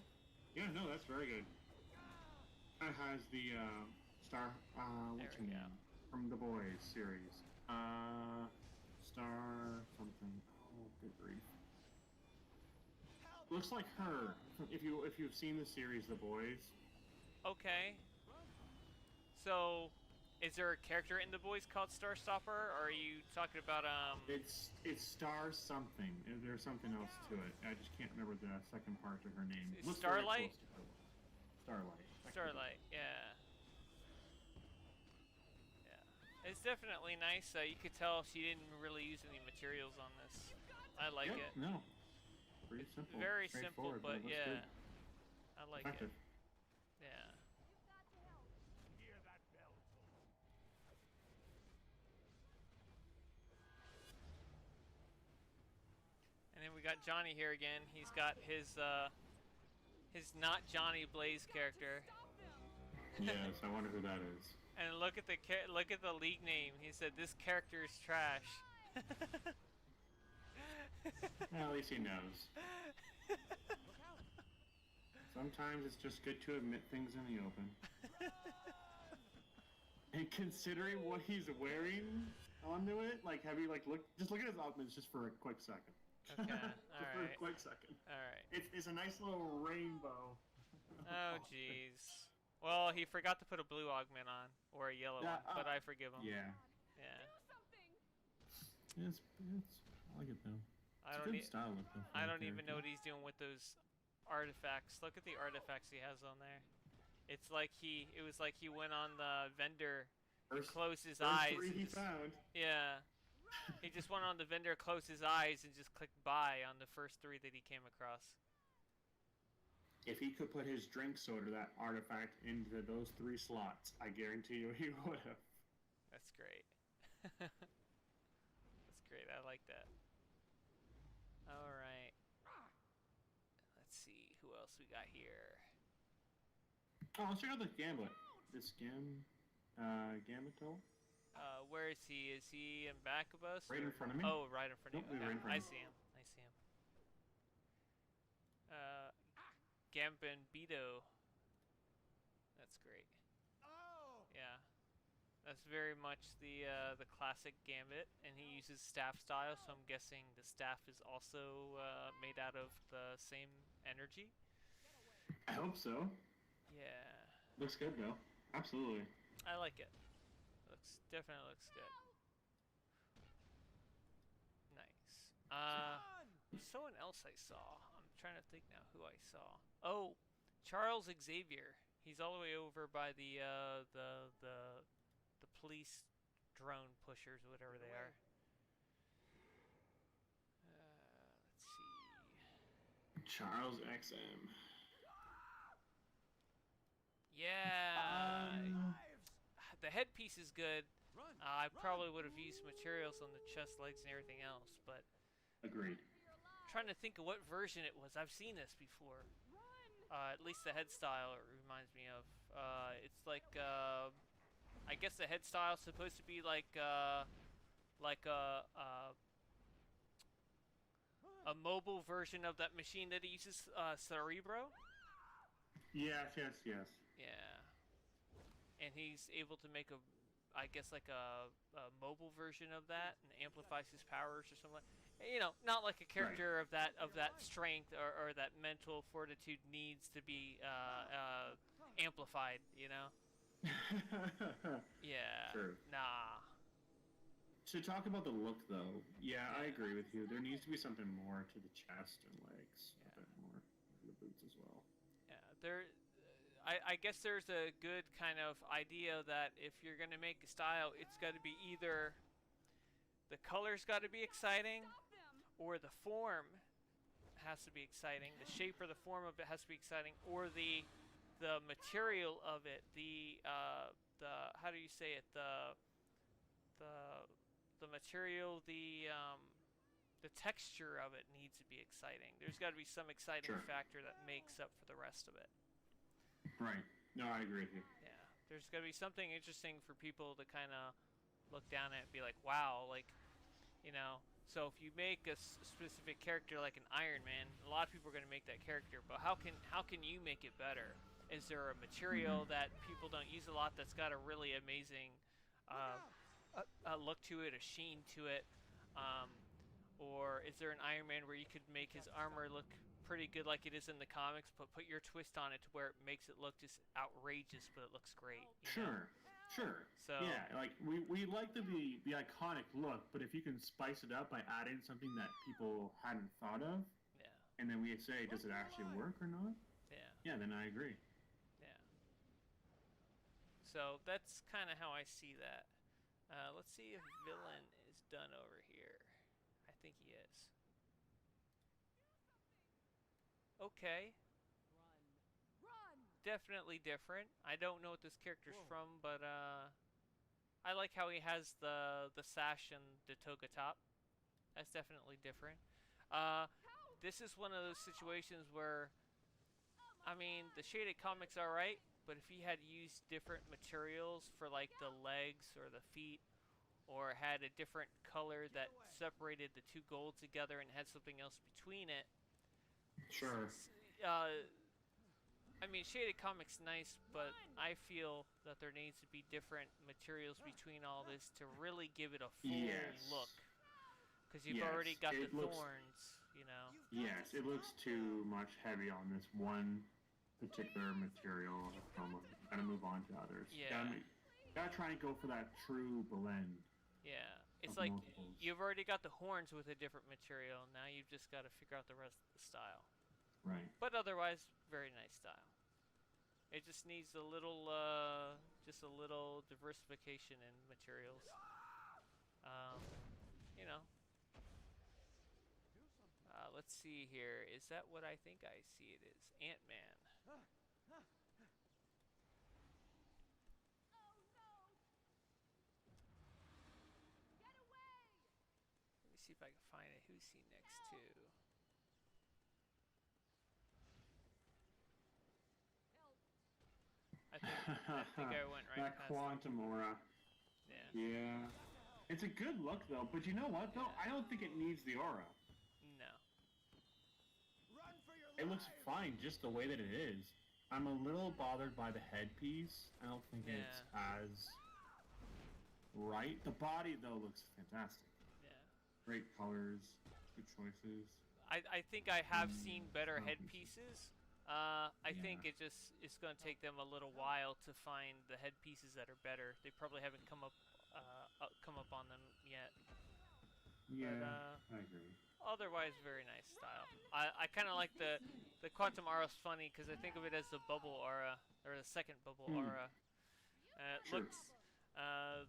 Yeah, no, that's very good. It has the Star, what's her name? From the Boys series. Star something. Oh, good grief. Looks like her. If you've seen the series The Boys. Okay. So, is there a character in The Boys called Starstopper, or are you talking about It's Star something. There's something else to it. I just can't remember the second part of her name. Starlight? Starlight. Starlight, yeah. Yeah. It's definitely nice. You could tell she didn't really use any materials on this. I like it. No. Pretty simple. Very simple, but it looks yeah. good. I like Effective. it. Yeah. Hear that bell toll. And then we got Johnny here again. He's got his not Johnny Blaze character. Yes, I wonder who that is. And look at the league name. He said this character is trash. Well, at least he knows. Sometimes it's just good to admit things in the open. And considering what he's wearing onto it, like, have you look at his outfits just for a quick second. Okay, just for a quick second. Alright. It's a nice little rainbow. Oh, jeez. Well, he forgot to put a blue augment on, or a yellow one, but I forgive him. Yeah. Yeah. It's I like it though. I It's don't, a good style look, though, for I the don't even know what character. he's doing with those artifacts. Look at the artifacts he has on there. It's like it was like he went on the vendor and closed his eyes. First three he and found. Yeah. He just went on the vendor, closed his eyes, and just clicked buy on the first three that he came across. If he could put his drink soda, that artifact, into those 3 slots, I guarantee you he would have. That's great. That's great. I like that. All right. Let's see who else we got here. Oh, let's check out this gambit. This gambit tool? Where is he? Is he in back of us? Right in front of me. Oh, right in front of Nope, you. right in front I of me. see him. I see him. Gambito. That's great. Oh! Yeah. That's very much the classic Gambit, and he uses staff style, so I'm guessing the staff is also made out of the same energy. I hope so. Yeah. Looks good though. Absolutely. I like it. Definitely looks good. Nice. Someone else I saw. I'm trying to think now who I saw. Oh, Charles Xavier. He's all the way over by the police drone pushers, whatever they are. Let's see. Charles XM. Yeah, Um, the headpiece is good. Run. I probably would have used materials on the chest, legs, and everything else, but Agreed. I'm trying to think of what version it was. I've seen this before. Run. At least the head style it reminds me of. It's like I guess the head style is supposed to be like a mobile version of that machine that he uses, Cerebro. Yes, yes, yes. Yeah, and he's able to make I guess like a mobile version of that and amplifies his powers or something. You know, not like a character of that strength or that mental fortitude needs to be amplified. You know. Yeah. True. Nah. To talk about the look, though, yeah, I Yeah. agree with you. There needs to be something more to the chest and legs, Yeah. a bit more to the boots as well. Yeah. I guess there's a good kind of idea that if you're gonna make a style, it's got to be either the color's got to be exciting, Stop them. or the form has to be exciting. The shape or the form of it has to be exciting, or the material of it, the how do you say it, the material, the texture of it needs to be exciting. There's got to be some exciting Sure. factor that makes up for the rest of it. Right. No, I agree with you. Yeah, there's got to be something interesting for people to kind of look down at and be like, wow, like, you know. So if you make a specific character like an Iron Man, a lot of people are going to make that character, but how can you make it better? Is there a material that people don't use a lot that's got a really amazing look to it, a sheen to it? Or is there an Iron Man where you could make his armor look pretty good like it is in the comics, but put your twist on it to where it makes it look just outrageous, but it looks great? You know? Sure. So Yeah, like we like the iconic look, but if you can spice it up by adding something that people hadn't thought of, yeah, and then we say, does it actually work or not? yeah, Yeah, then I agree. yeah. So that's kind of how I see that. Let's see if villain is done over here. I think he is. Okay, Run. definitely different. I don't know what this character's from, but I like how he has the sash and the toga top. That's definitely different. This is one of those situations where, I mean, the shaded comic's alright, but if he had used different materials for like the legs or the feet, or had a different color that separated the two golds together and had something else between it. Sure. I mean, shaded comic's nice, but I feel that there needs to be different materials between all this to really give it a full Yes. look. Because you've Yes, already got the it looks- thorns, you know. Yes, it looks too much heavy on this one particular material. Gotta move on to others. Yeah. Gotta try and go for that true blend. Yeah. It's Of like multiples. you've already got the horns with a different material. Now you've just got to figure out the rest of the style. Right. But otherwise, very nice style. It just needs a little diversification in materials. You know. Let's see here. Is that what I think I see it is? Ant-Man. Oh no. Get away. Let me see if I can find it. Who's he next to? Help. I think I went right That past quantum aura. it. Yeah. Yeah. It's a good look though, but you know what though? I don't think it needs the aura. No. Run for your It looks lives. fine just the way that it is. I'm a little bothered by the headpiece. I don't think it's as right. The body though looks fantastic. Yeah. Great colors, good choices. I think I have seen better Oh, headpieces. I Yeah. think it's going to take them a little while to find the headpieces that are better. They probably haven't come up on them yet. Yeah, But, I agree. otherwise, very nice style. I kind of like the quantum aura's funny because I think of it as the bubble aura or the second bubble aura. It Sure. looks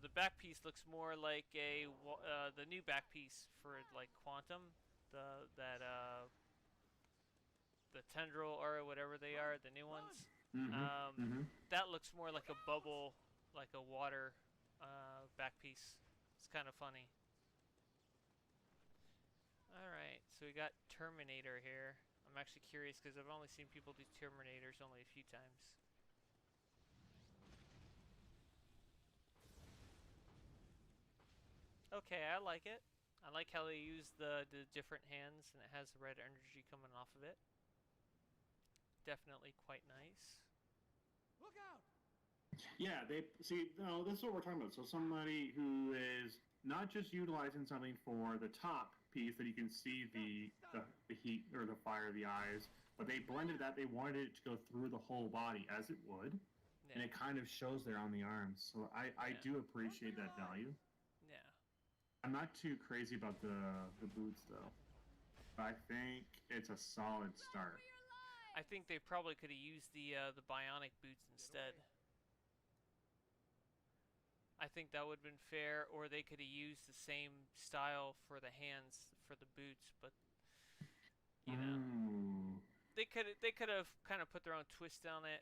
the back piece looks more like the new back piece for like quantum, the tendril or whatever they are, the new ones. That looks more like a bubble, like a water back piece. It's kind of funny. Alright, so we got Terminator here. I'm actually curious because I've only seen people do Terminators only a few times. Okay, I like it. I like how they use the different hands and it has the red energy coming off of it. Definitely quite nice. Look out! Yeah, they see. No, this is what we're talking about. So somebody who is not just utilizing something for the top piece that you can see the heat or the fire of the eyes, but they blended that. They wanted it to go through the whole body as it would, and it kind of shows there on the arms. So I do appreciate that value. Yeah. I'm not too crazy about the boots though. But I think it's a solid start. I think they probably could have used the bionic boots instead. I think that would have been fair, or they could have used the same style for the hands for the boots, but you know, they could have kind of put their own twist on it.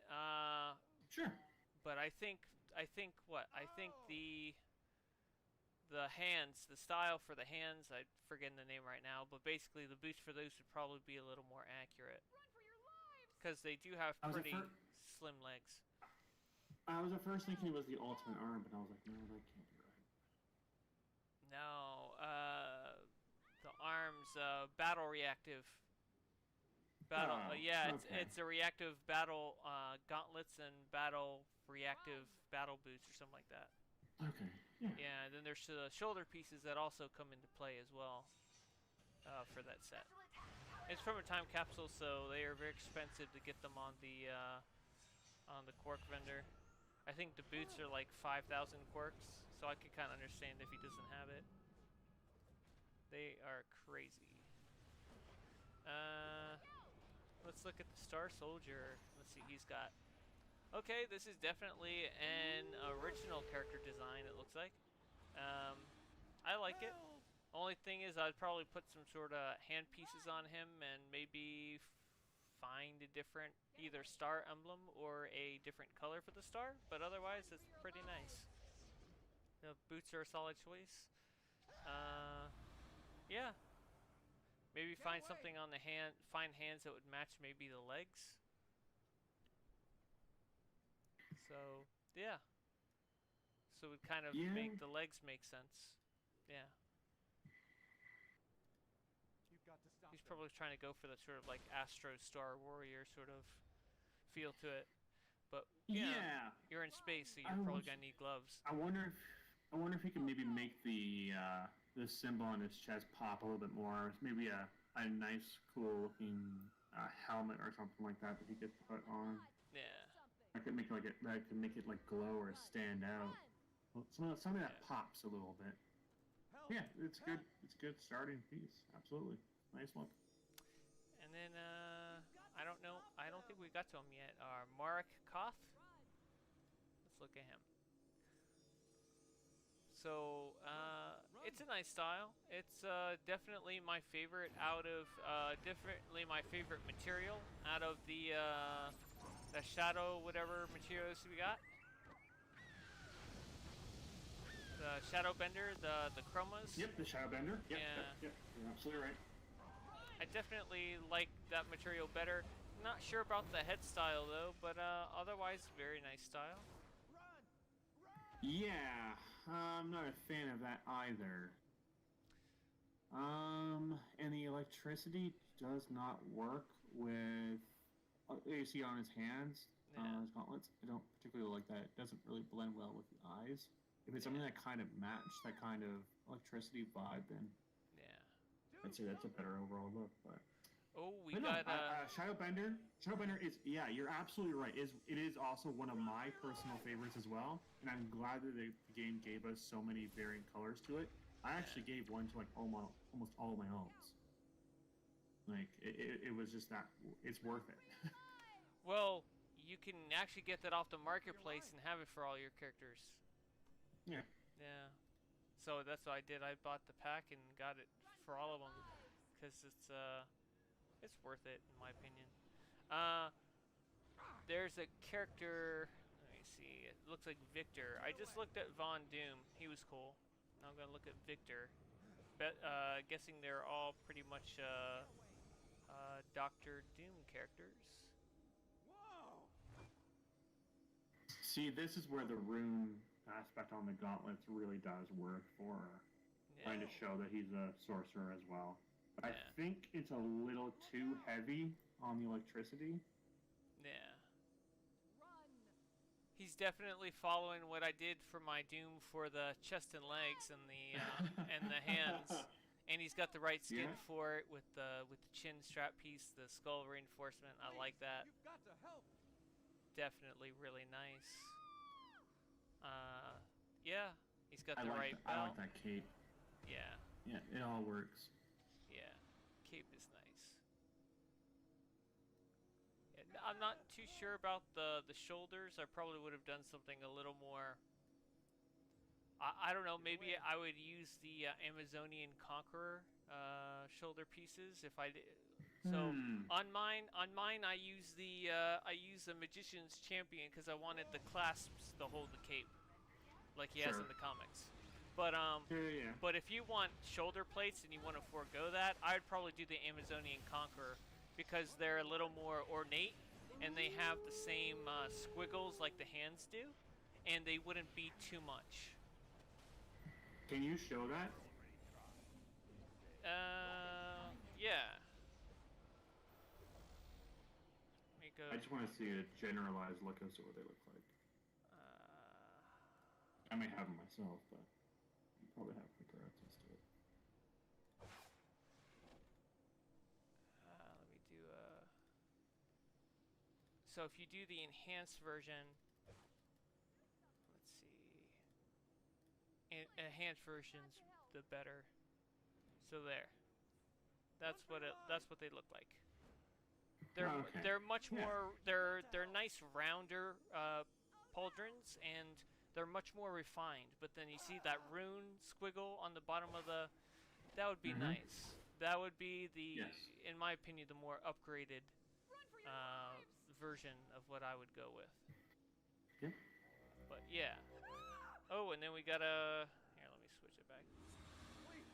Sure. But I think the hands, the style for the hands, I'm forgetting the name right now, but basically the boots for those would probably be a little more accurate. Because they do have pretty slim legs. I was at first thinking it was the ultimate arm, but I was like, no, that can't be right. No, the arms, battle reactive. Battle, yeah, okay. it's a reactive battle gauntlets and battle reactive battle boots or something like that. Okay. Yeah. Yeah, and then there's the shoulder pieces that also come into play as well for that set. It's from a time capsule, so they are very expensive to get them on the Quark vendor. I think the boots are like 5,000 quarks, so I could kind of understand if he doesn't have it. They are crazy. Let's look at the Star Soldier. Let's see what he's got. Okay, this is definitely an original character design, it looks like. I like it. Only thing is I'd probably put some sort of hand pieces on him and maybe find a different either star emblem or a different color for the star, but otherwise it's pretty nice. The boots are a solid choice. Yeah. Maybe find something on the find hands that would match maybe the legs. So, yeah. So it would kind of make the legs make sense. Yeah. He's probably trying to go for the sort of like Astro Star Warrior sort of feel to it, but yeah, you're in space, so you're probably gonna need gloves. I wonder if he can maybe make the symbol on his chest pop a little bit more. Maybe a nice, cool looking helmet or something like that he could put on. Yeah. I could make it like glow or stand out. Something that pops a little bit. Yeah, it's good. It's a good starting piece. Absolutely. Nice look. And then, I don't know. I don't think we got to him yet. Marek Koth. Let's look at him. So, it's a nice style. It's definitely my favorite definitely my favorite material out of the shadow whatever materials we got. The Shadow Bender, the chromas. Yep, the Shadow Bender. Yep, yeah. Yep, you're absolutely right. I definitely like that material better. Not sure about the head style though, but otherwise very nice style. Yeah, I'm not a fan of that either. And the electricity does not work with you see on his hands, his gauntlets. I don't particularly like that. It doesn't really blend well with the eyes. If it's something that kind of matched that kind of electricity vibe, then I'd say that's a better overall look. But we got Shadow Bender. Shadow Bender is you're absolutely right. It is also one of my personal favorites as well, and I'm glad that the game gave us so many varying colors to it. I actually gave one to like almost all of my owns. Like it was just that it's worth it. Well, you can actually get that off the marketplace and have it for all your characters. Yeah. Yeah. So that's what I did. I bought the pack and got it for all of them because it's worth it in my opinion. Uh, there's a character. Let me see. It looks like Victor. I just looked at Von Doom. He was cool. Now I'm gonna look at Victor. Guessing they're all pretty much Doctor Doom characters. Whoa! See, this is where the rune aspect on the gauntlets really does work for trying to show that he's a sorcerer as well. But I think it's a little too heavy on the electricity. Yeah. Run. He's definitely following what I did for my Doom for the chest and legs and the and the hands. And he's got the right skin for it with the chin strap piece, the skull reinforcement. I like that. You've got to help. Definitely really nice. Yeah, he's got the right I belt. like that cape. Yeah, Yeah, it all works. yeah. Cape is nice. Yeah, I'm not too sure about the shoulders. I probably would have done something a little more. I don't know. Maybe I would use the Amazonian Conqueror shoulder pieces if I did. So on mine, I use the Magician's Champion because I wanted the clasps to hold the cape, like he has in the comics. But but if you want shoulder plates and you want to forego that, I'd probably do the Amazonian Conqueror because they're a little more ornate and they have the same squiggles like the hands do, and they wouldn't be too much. Can you show that? Yeah. Let me go. I just want to see a generalized look as to what they look like. I may have them myself, but you probably have quicker access to it. Let me do So if you do the enhanced version, let's see. Enhanced versions, the better. So there. That's what they look like. They're much more they're nice rounder pauldrons, and they're much more refined. But then you see that rune squiggle on the bottom of the, that would be nice. That would be the, in my opinion, the more upgraded version of what I would go with. Yeah. But yeah. Oh, and then we got a, here, let me switch it back.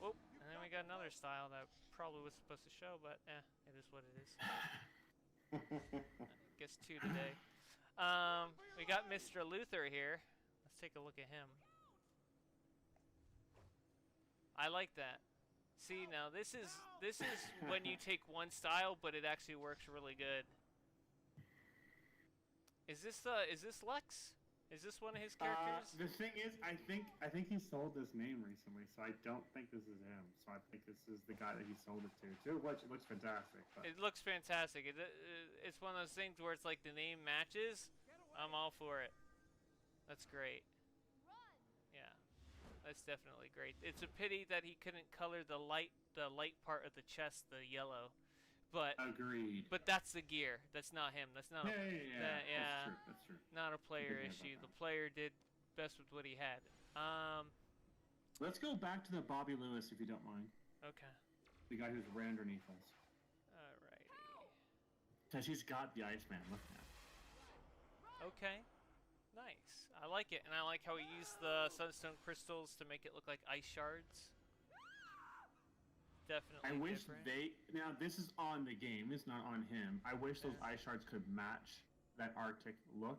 Whoop, and then we got another style that probably was supposed to show, but it is what it is. Guess two today. We got Mr. Luther here. Let's take a look at him. I like that. See, now this is when you take one style, but it actually works really good. Is this Lex? Is this one of his characters? The thing is, I think he sold this name recently, so I don't think this is him. So I think this is the guy that he sold it to. Which it looks fantastic. But. It looks fantastic. It's one of those things where it's like the name matches. I'm all for it. That's great. Yeah, that's definitely great. It's a pity that he couldn't color the light part of the chest the yellow. But agreed. But that's the gear. That's not him. That's not. That's true. Not a player issue. The player did best with what he had. Let's go back to the Bobby Lewis, if you don't mind. Okay. The guy who's right underneath us. Alrighty. Because he's got the Iceman. Look at that. Okay. Nice. I like it, and I like how he used the sunstone crystals to make it look like ice shards. Definitely. I wish different. now this is on the game, it's not on him. I wish those ice shards could match that Arctic look.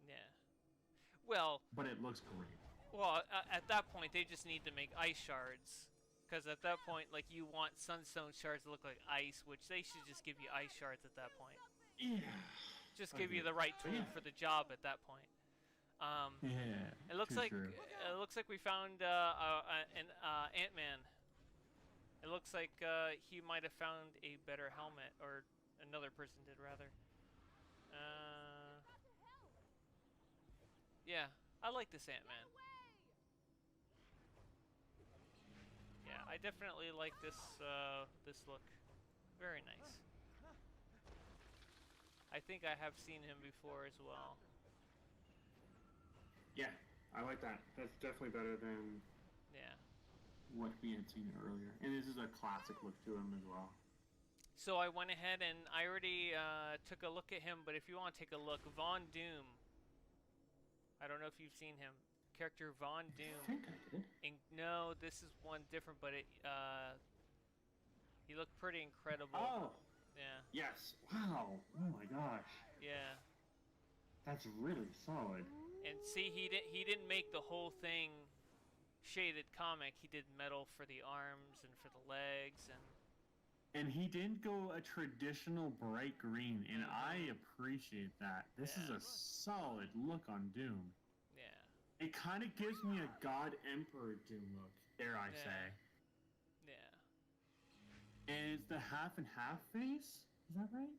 Yeah. Well. But it looks great. Well, at that point, they just need to make ice shards, because at that point, like, you want sunstone shards to look like ice, which they should just give you ice shards at that point. Yeah. Just give you the right tool for the job at that point. It looks like we found an Ant-Man. It looks like he might have found a better helmet, or another person did, rather. Yeah, I like this Ant-Man. Yeah, I definitely like this this look. Very nice. I think I have seen him before as well. Yeah, I like that. That's definitely better than what we had seen earlier. And this is a classic look to him as well. So I went ahead and I already took a look at him, but if you want to take a look, Von Doom. I don't know if you've seen him. Character Von I Doom. think I did. No, this is one different, but he looked pretty incredible. Oh, Yeah, yes. Wow. Oh my gosh. yeah. That's really solid. And see, he didn't make the whole thing shaded comic. He did metal for the arms and for the legs, And he didn't go a traditional bright green, and I appreciate that. This is Yeah. a solid look on Doom. yeah, It kind of gives me a God Emperor Doom look, dare I Yeah. say. yeah. And it's the half and half face? Is that right?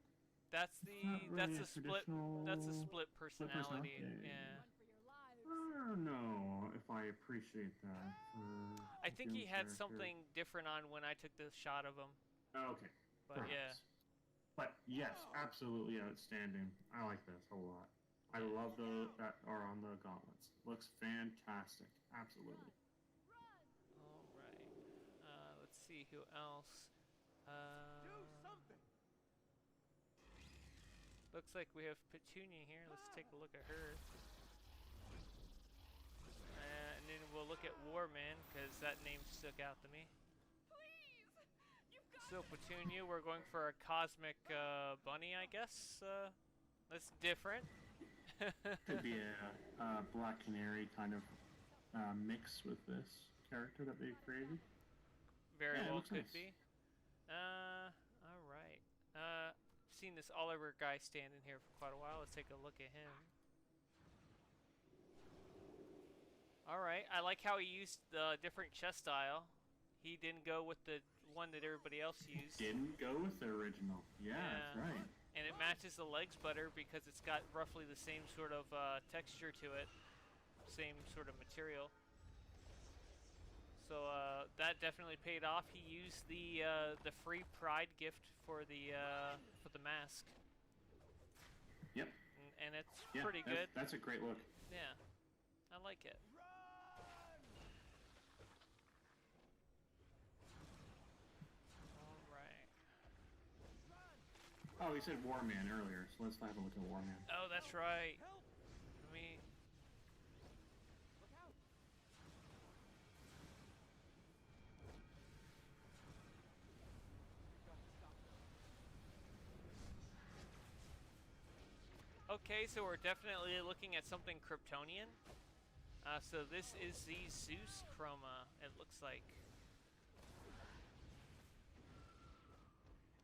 That's Not really that's a split. traditional That's a split split personality. personality. Yeah. Run for your lives. I don't know if I appreciate that. I think he Doom's had character. something different on when I took the shot of him. Oh, okay. But yeah. Perhaps. But yes, absolutely outstanding. I like this a lot. I love the that are on the gauntlets. Looks fantastic. Absolutely. All right. Let's see who else. Do something. Looks like we have Petunia here. Let's take a look at her. And then we'll look at Warman, because that name stuck out to me. Please. You've got So Petunia, we're going for a cosmic bunny, I guess. That's different. Could be a Black Canary kind of mix with this character that they've created. Very Yeah, it well looks could nice. be. All right. Seen this Oliver guy standing here for quite a while. Let's take a look at him. All right. I like how he used the different chest style. He didn't go with the one that everybody else used. Didn't go with the original. Yeah, that's Yeah. right. And it matches the legs better because it's got roughly the same sort of texture to it. Same sort of material. So that definitely paid off. He used the free Pride gift for the mask, Yep. and it's Yeah, pretty good. That's a great look. Yeah, I like it. All right. Oh, he said Warman earlier, so let's have a look at Warman. Oh, that's right. Help! Let me. Look out! Okay, so we're definitely looking at something Kryptonian. So this is the Zeus chroma. It looks like.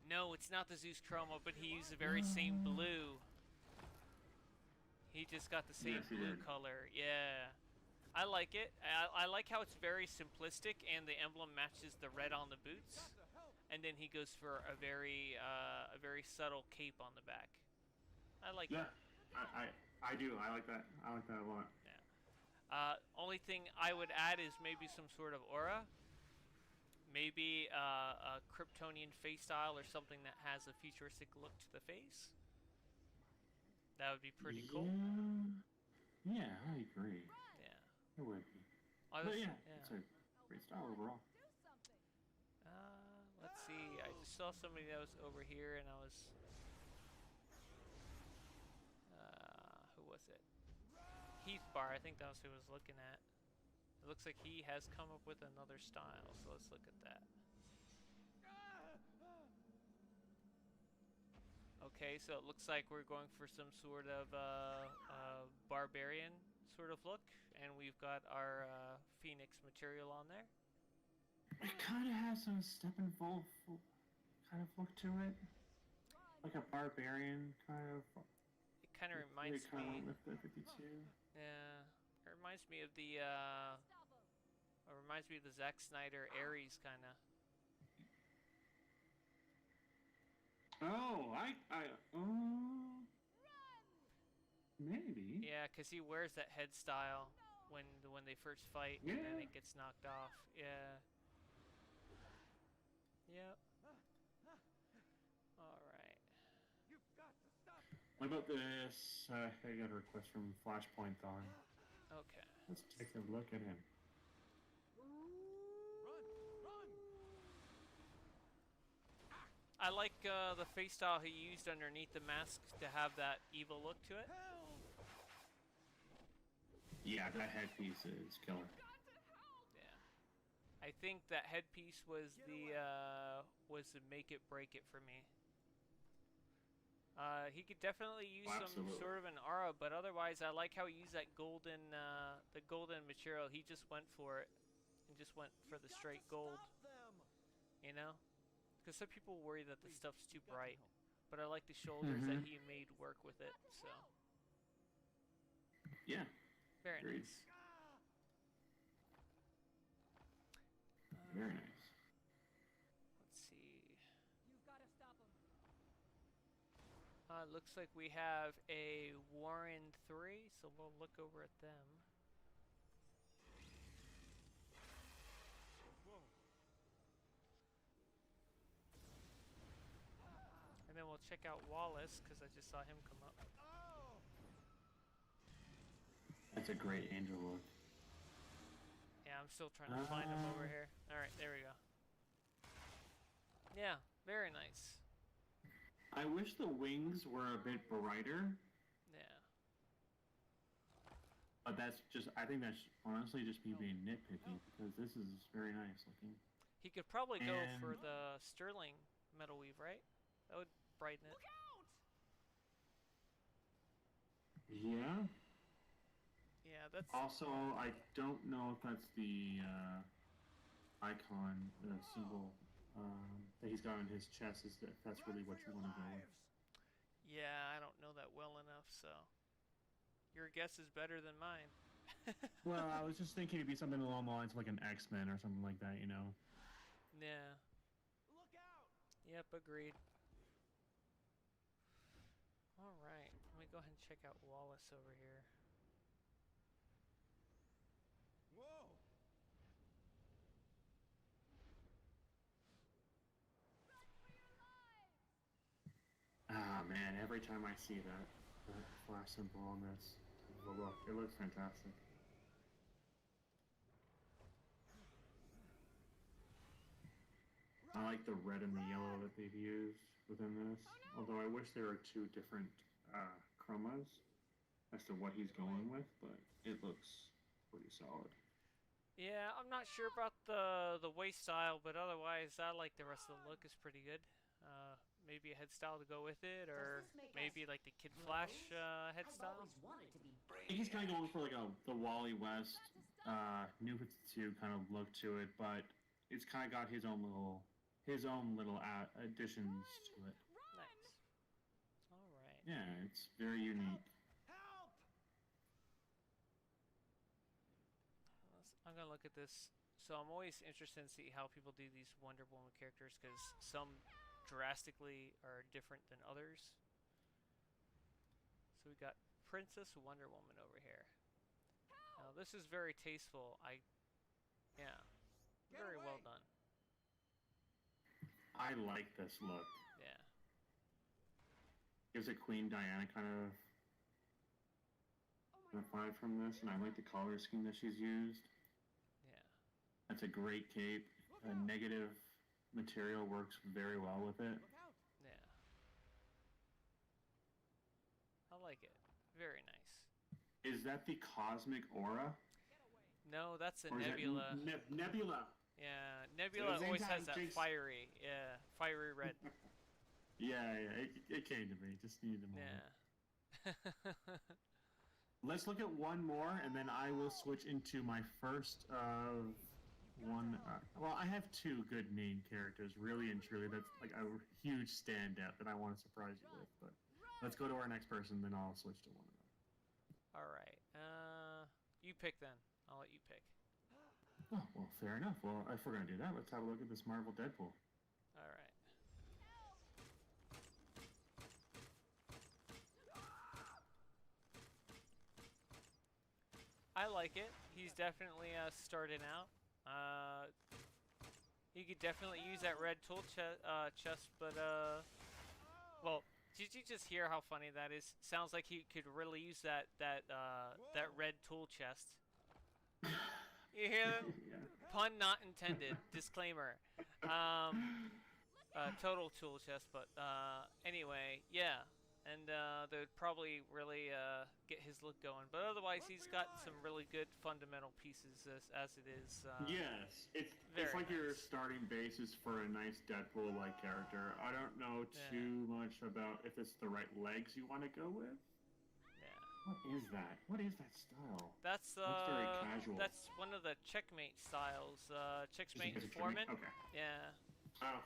No, it's not the Zeus chroma, but he used the very same blue. He just got the same Yes, he blue did. color. Yeah. I like it. I like how it's very simplistic and the emblem matches the red on the boots. Got to help! And then he goes for a very subtle cape on the back. I like Yeah, it. I do. I like that. I like that a lot. Only thing I would add is maybe some sort of aura. Maybe a Kryptonian face style or something that has a futuristic look to the face. That would be pretty cool. Yeah, I agree. Yeah. It would be. I But was- yeah, it's a great style overall. do something. Let's see. I just saw somebody that was over here, and I was. Who was it? Heath Bar. I think that was who I was looking at. It looks like he has come up with another style, so let's look at that. Okay, so it looks like we're going for some sort of barbarian sort of look, and we've got our Phoenix material on there. It kind of has some Steppenwolf kind of look to it, like a barbarian kind of. It kind of They reminds kind of me. went with the 52. Yeah, it reminds me of the. Stop him. It reminds me of the Zack Snyder Ares kind of. Oh, maybe. Yeah, cause he wears that head style when they first fight, and then Yeah. it gets knocked off. Yeah. Yep. All right. You've got to stop him! What about this? I got a request from Flashpoint Thon. Okay. Let's take a look at him. Run! Run! I like the face style he used underneath the mask to have that evil look to it. Help! Yeah, that headpiece is killer. Yeah. I think that headpiece was the make it break it for me. He could definitely use some Absolutely. sort of an aura, but otherwise I like how he used that golden the golden material. He just went for it and just went for the straight gold, Stop them! you know? Because some people worry that the Please, stuff's too got to bright, help. but I like the shoulders that Mhm. he made work with it. So Yeah. very Agreed. nice. Very nice. Let's see. You've got to stop him. Looks like we have a Warren 3, so we'll look over at them. Whoa. And then we'll check out Wallace, because I just saw him come up. Oh! That's a great angel look. Yeah, I'm still trying to find him over here. Alright, there we go. Yeah, very nice. I wish the wings were a bit brighter, Yeah. but that's just, I think that's honestly just me being nitpicky, because this is very nice looking. He could probably go for And- the sterling metal weave, right? That would brighten it. Look out! Yeah. Yeah, that's... Also, I don't know if that's the icon, the symbol that he's got on his chest, if that's really what you want to go with. Yeah, I don't know that well enough, so... Your guess is better than mine. Well, I was just thinking it'd be something along the lines of like an X-Men or something like that, you know? Yeah. Look out! Yep, agreed. Alright, let me go ahead and check out Wallace over here. Whoa! Ah, man, every time I see that flash symbol on this, it looks fantastic. I like the red and the yellow that they've used within this, although I wish there were two different chromas as to what he's going with, but it looks pretty solid. Yeah, I'm not sure about the waist style, but otherwise I like the rest of the look is pretty good. Maybe a head style to go with it, or Does this make maybe us like the Kid Flash head I've style. always wanted to be I think he's kind of going for like the Wally West, New 52 kind of look to it, but it's kind of got his own little additions to it. Nice. All right. Yeah, it's very unique. Help! I'm gonna look at this. So I'm always interested in see how people do these Wonder Woman characters, because some drastically are different than others. So we got Princess Wonder Woman over here. Now this is very tasteful. Yeah, Get very well away. done. I like this look. Yeah, Gives a Queen Diana kind of vibe from this, and I like the color scheme that she's used. yeah. That's a great cape. A negative material works very well with it. Look out! Yeah. I like it. Very nice. Is that the cosmic aura? No, that's a Or is that Nebula. Nebula. Yeah, Nebula same always time, has that Jinx. fiery, fiery red. Yeah, it came to me. Just needed a moment. Yeah. Let's look at one more, and then I will switch into my first one. Well, I have two good main characters, really and truly. That's like a huge standout that I want to surprise you with. But let's go to our next person, then I'll switch to one of them. All right. You pick then. I'll let you pick. Oh, well, fair enough. Well, if we're gonna do that, let's have a look at this Marvel Deadpool. All right. I like it. He's definitely starting out. You could definitely use that red tool chest, but well, did you just hear how funny that is? Sounds like he could really use that red tool chest. You hear them? Yeah. Pun not intended. Disclaimer. total tool chest, but anyway, yeah. And they'd probably really get his look going. But otherwise, he's got some really good fundamental pieces as it is. Yes, it's very like your nice. starting basis for a nice Deadpool-like character. I don't know too much about if it's the right legs you want to go with. Yeah. What is that? What is that style? That's Looks very casual. That's one of the checkmate styles. Checkmate Is it Foreman. Okay. Yeah. Oh.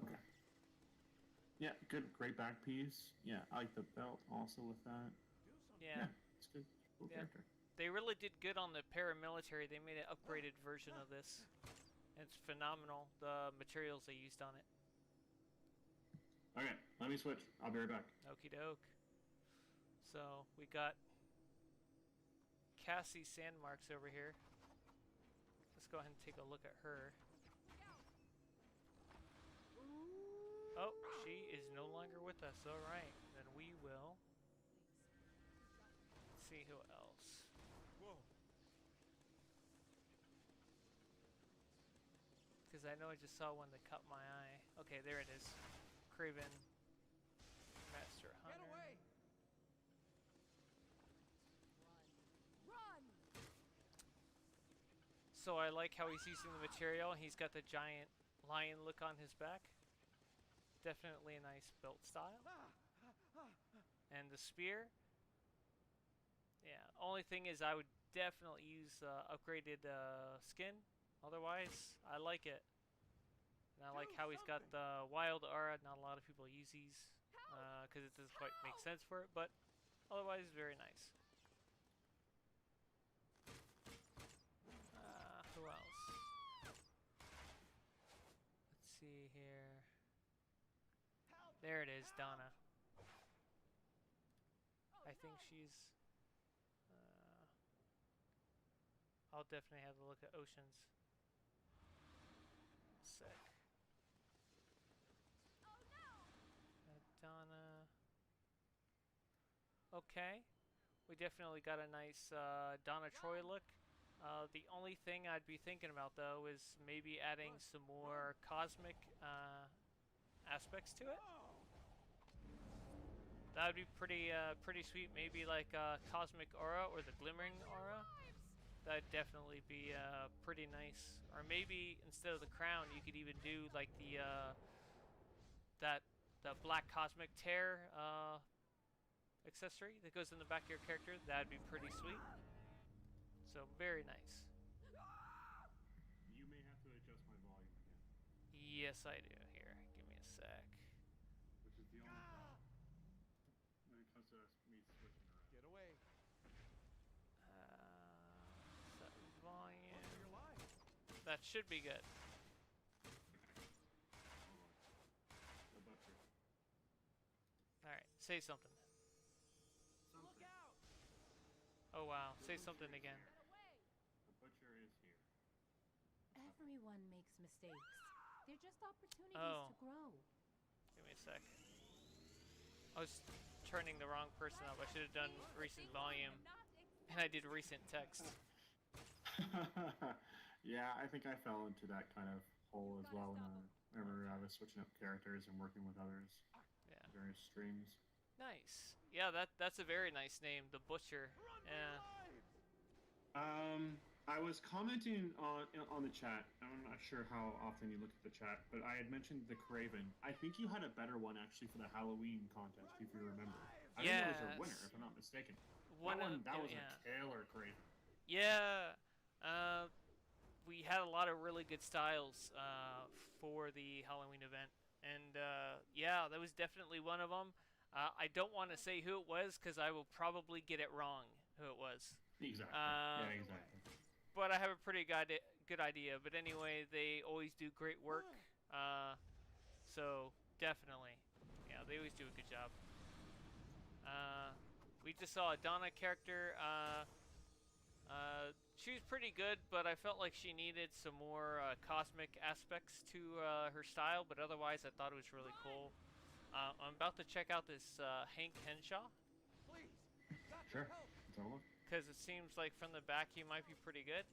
Okay. Yeah, good, great back piece. Yeah, I like the belt also with that. Yeah. It's good. Cool character. They really did good on the paramilitary. They made an upgraded version of this. It's phenomenal, the materials they used on it. Okay, let me switch. I'll be right back. Okie doke. So, we got Cassie Sandmarks over here. Let's go ahead and take a look at her. Oh, she is no longer with us. Alright, then we will. Let's see who else. Whoa. Because I know I just saw one that caught my eye. Okay, there it is. Craven. Master Get Hunter. away. Run! So I like how he's using the material. He's got the giant lion look on his back. Definitely a nice belt style. And the spear. Yeah, only thing is I would definitely use upgraded skin. Otherwise, I like it. And I like how he's got the wild aura. Not a lot of people use these because it doesn't quite make sense for it, but otherwise, very nice. Who else? Let's see here. There it is, Donna. I think she's... I'll definitely have a look at Oceans. Sick. Donna. Okay. We definitely got a nice Donna Troy look. The only thing I'd be thinking about, though, is maybe adding some more cosmic aspects to it. That would be pretty sweet. Maybe like Cosmic Aura or the Glimmering Aura. That'd definitely be pretty nice. Or maybe instead of the crown, you could even do like the Black Cosmic Tear accessory that goes in the back of your character. That'd be pretty sweet. So very nice. You may have to adjust my volume again. Yes, I do. Here, give me a sec. Which is the only problem when it comes to me switching around. Get away. Set volume. What's your line? That should be good. The butcher. Alright, say something. Look out. Oh wow, say something again. The butcher is here. Everyone makes mistakes. They're just opportunities Oh. to grow. Give me a sec. I was turning the wrong person up. I should have done recent volume. And I did recent text. Yeah, I think I fell into that kind of hole as well whenever I was switching up characters and working with others. Yeah. Various streams. Nice. Yeah, that's a very nice name, the Butcher. Yeah. I was commenting on the chat. I'm not sure how often you look at the chat, but I had mentioned the Craven. I think you had a better one actually for the Halloween contest, if you remember. I think that was your winner, if I'm not mistaken. That was a killer Craven. Yeah. We had a lot of really good styles for the Halloween event, and yeah, that was definitely one of them. I don't want to say who it was because I will probably get it wrong who it was. Exactly. Yeah, exactly. But I have a pretty good idea. But anyway, they always do great work. So definitely, yeah, they always do a good job. We just saw a Donna character. She was pretty good, but I felt like she needed some more cosmic aspects to her style. But otherwise, I thought it was really cool. I'm about to check out this Hank Henshaw. Please. Got Sure. your help. Let's have a look. Because it seems like from the back he might be pretty good.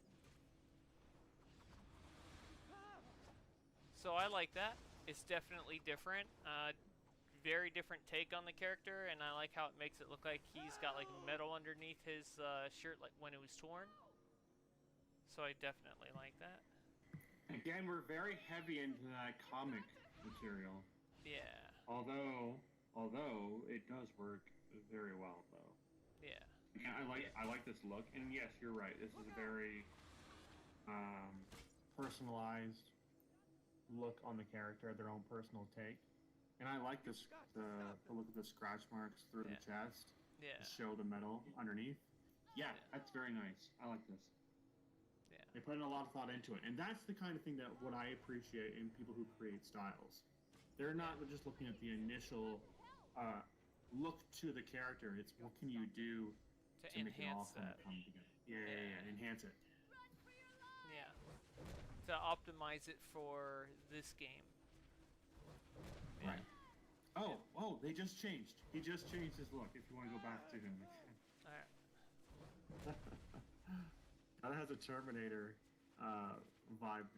So I like that. It's definitely different. Very different take on the character, and I like how it makes it look like he's got like metal underneath his shirt, like when it was torn. So I definitely like that. Again, we're very heavy into that comic material. Yeah. Although it does work very well, though. Yeah. Again, I like this look, and yes, you're right. This is a very personalized look on the character, their own personal take. And I like this the look of the scratch marks through the chest. Yeah. To show the metal underneath. Yeah, that's very nice. I like this. Yeah. They put in a lot of thought into it, and that's the kind of thing that what I appreciate in people who create styles. They're not just looking at the initial look to the character. It's what can you do to make it all come together. Yeah, enhance it. Yeah. To optimize it for this game. Yeah. Right. Oh, they just changed. He just changed his look. If you want to go back to him. Alright. That has a Terminator vibe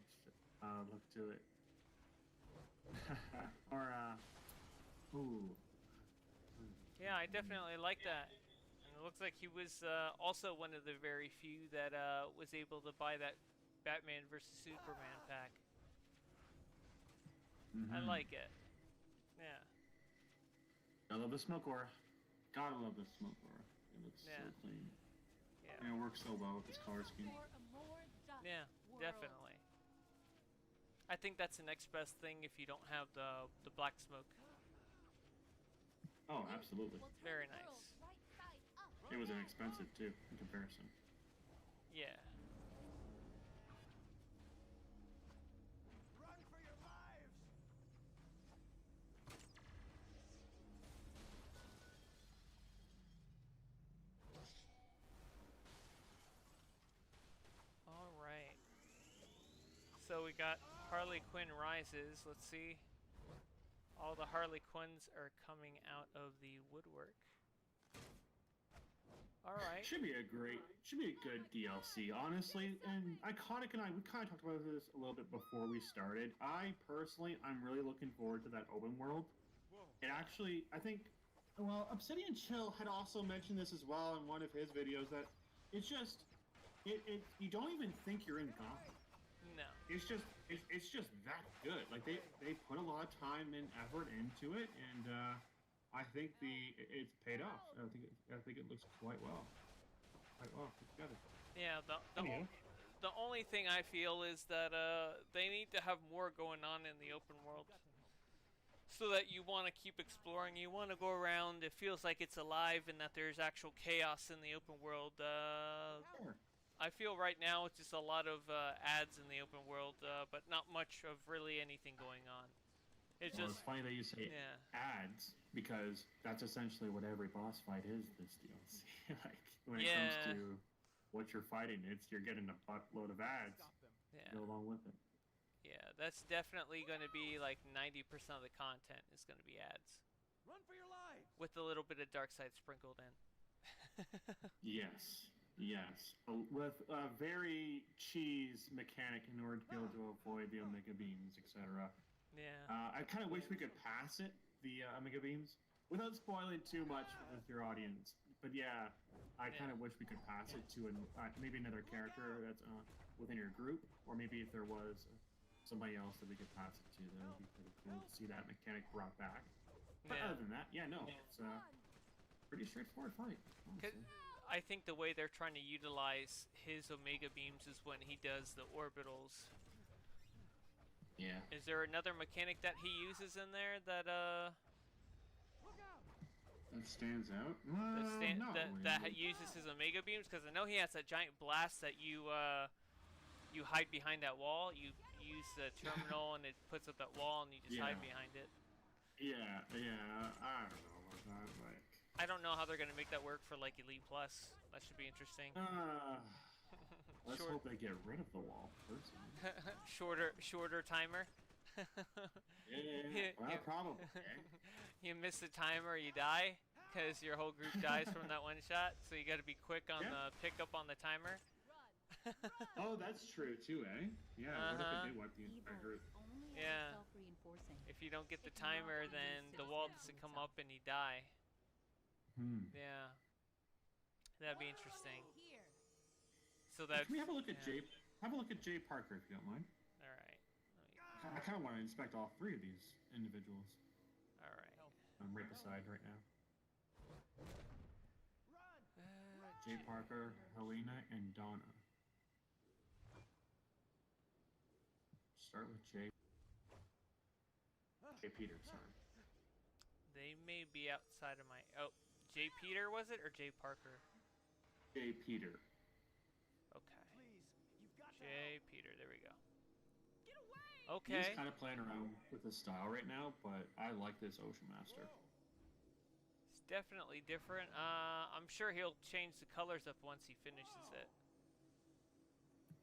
look to it. Or ooh. Yeah, I definitely like that. And it looks like he was also one of the very few that was able to buy that Batman vs Superman pack. Mm-hmm. I like it. Yeah. I love the smoke aura. Gotta love the smoke aura. It looks so clean. Yeah. And it works so well with this color scheme. Yeah, definitely. I think that's the next best thing if you don't have the black smoke. Oh, absolutely. Very nice. It was inexpensive too, in comparison. Yeah. Run for your lives! All right. So we got Harley Quinn Rises. Let's see. All the Harley Quinns are coming out of the woodwork. All right. Should be a good DLC, honestly. And Iconic and we kind of talked about this a little bit before we started. I'm really looking forward to that open world. It actually, I think, well, Obsidian Chill had also mentioned this as well in one of his videos that it's just, you don't even think you're in Gotham. No. It's just that good. Like they put a lot of time and effort into it, and I think it's paid off. I think it looks quite well put together. Yeah. The only thing I feel is that they need to have more going on in the open world, so that you want to keep exploring. You want to go around. It feels like it's alive, and that there's actual chaos in the open world. Sure. I feel right now it's just a lot of ads in the open world, but not much of really anything going on. It's funny that you say ads, because that's essentially what every boss fight is this DLC. Like when it comes to what you're fighting, you're getting a buttload of ads to go along with it. Yeah, that's definitely going to be like 90% of the content is going to be ads. Run for your lives! With a little bit of dark side sprinkled in. Yes. With a very cheese mechanic in order to be able to avoid the Omega Beams, etc. Yeah. I kind of wish we could pass it, the Omega Beams, without spoiling too much with your audience. But yeah, I kind of wish we could pass it to maybe another character that's within your group, or maybe if there was somebody else that we could pass it to, that would be pretty cool to see that mechanic brought back. But other than that, it's a pretty straightforward fight, honestly. I think the way they're trying to utilize his Omega Beams is when he does the orbitals. Yeah. Is there another mechanic that he uses in there that that stands out? That uses his Omega Beams? Because I know he has that giant blast that you hide behind that wall. You use the terminal and it puts up that wall and you just hide behind it. Yeah. I don't know about that. Like, I don't know how they're gonna make that work for like Elite Plus. That should be interesting. Let's hope they get rid of the wall first. shorter timer. Well, probably. You miss the timer, you die, because your whole group dies from that one shot. So you got to be quick on the pickup on the timer. Oh, that's true too, eh? Yeah. What if it did wipe the entire group? Yeah. self-reinforcing. If you don't get the It cannot timer, be then used to the wall dismantle doesn't come itself. up and you die. Hmm. Yeah. That'd be interesting. Here. So that. Can we have a look at Yeah. Have a look at Jay Parker if you don't mind. All right. I kind of want to inspect all three of these individuals. All right. I'm right beside right now. Run! Jay Parker, Helena, and Donna. Start with Jay. Jay Peter, sorry. They may be outside of my. Oh, Jay Peter was it or Jay Parker? Jay Peter. Okay. Please, you've got to Jay help. Peter. There we go. Get away! Okay. He's kind of playing around with his style right now, but I like this Ocean Master. It's definitely different. I'm sure he'll change the colors up once he finishes it.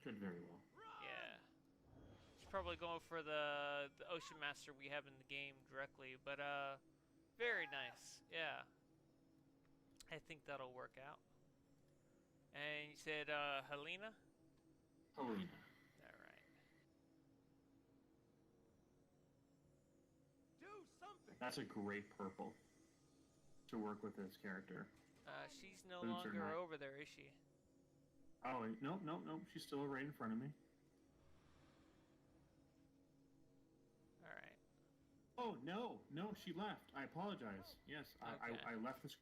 Could very well. Yeah. He's probably going for the Ocean Master we have in the game directly, but very nice. Yeah. I think that'll work out. And you said Helena? Helena. Alright. Do something! That's a great purple to work with this character. She's no Boots are longer not- over there, is she? Oh, nope. She's still right in front of me. Alright. Oh, no, she left. I apologize. Yes, Okay. I left this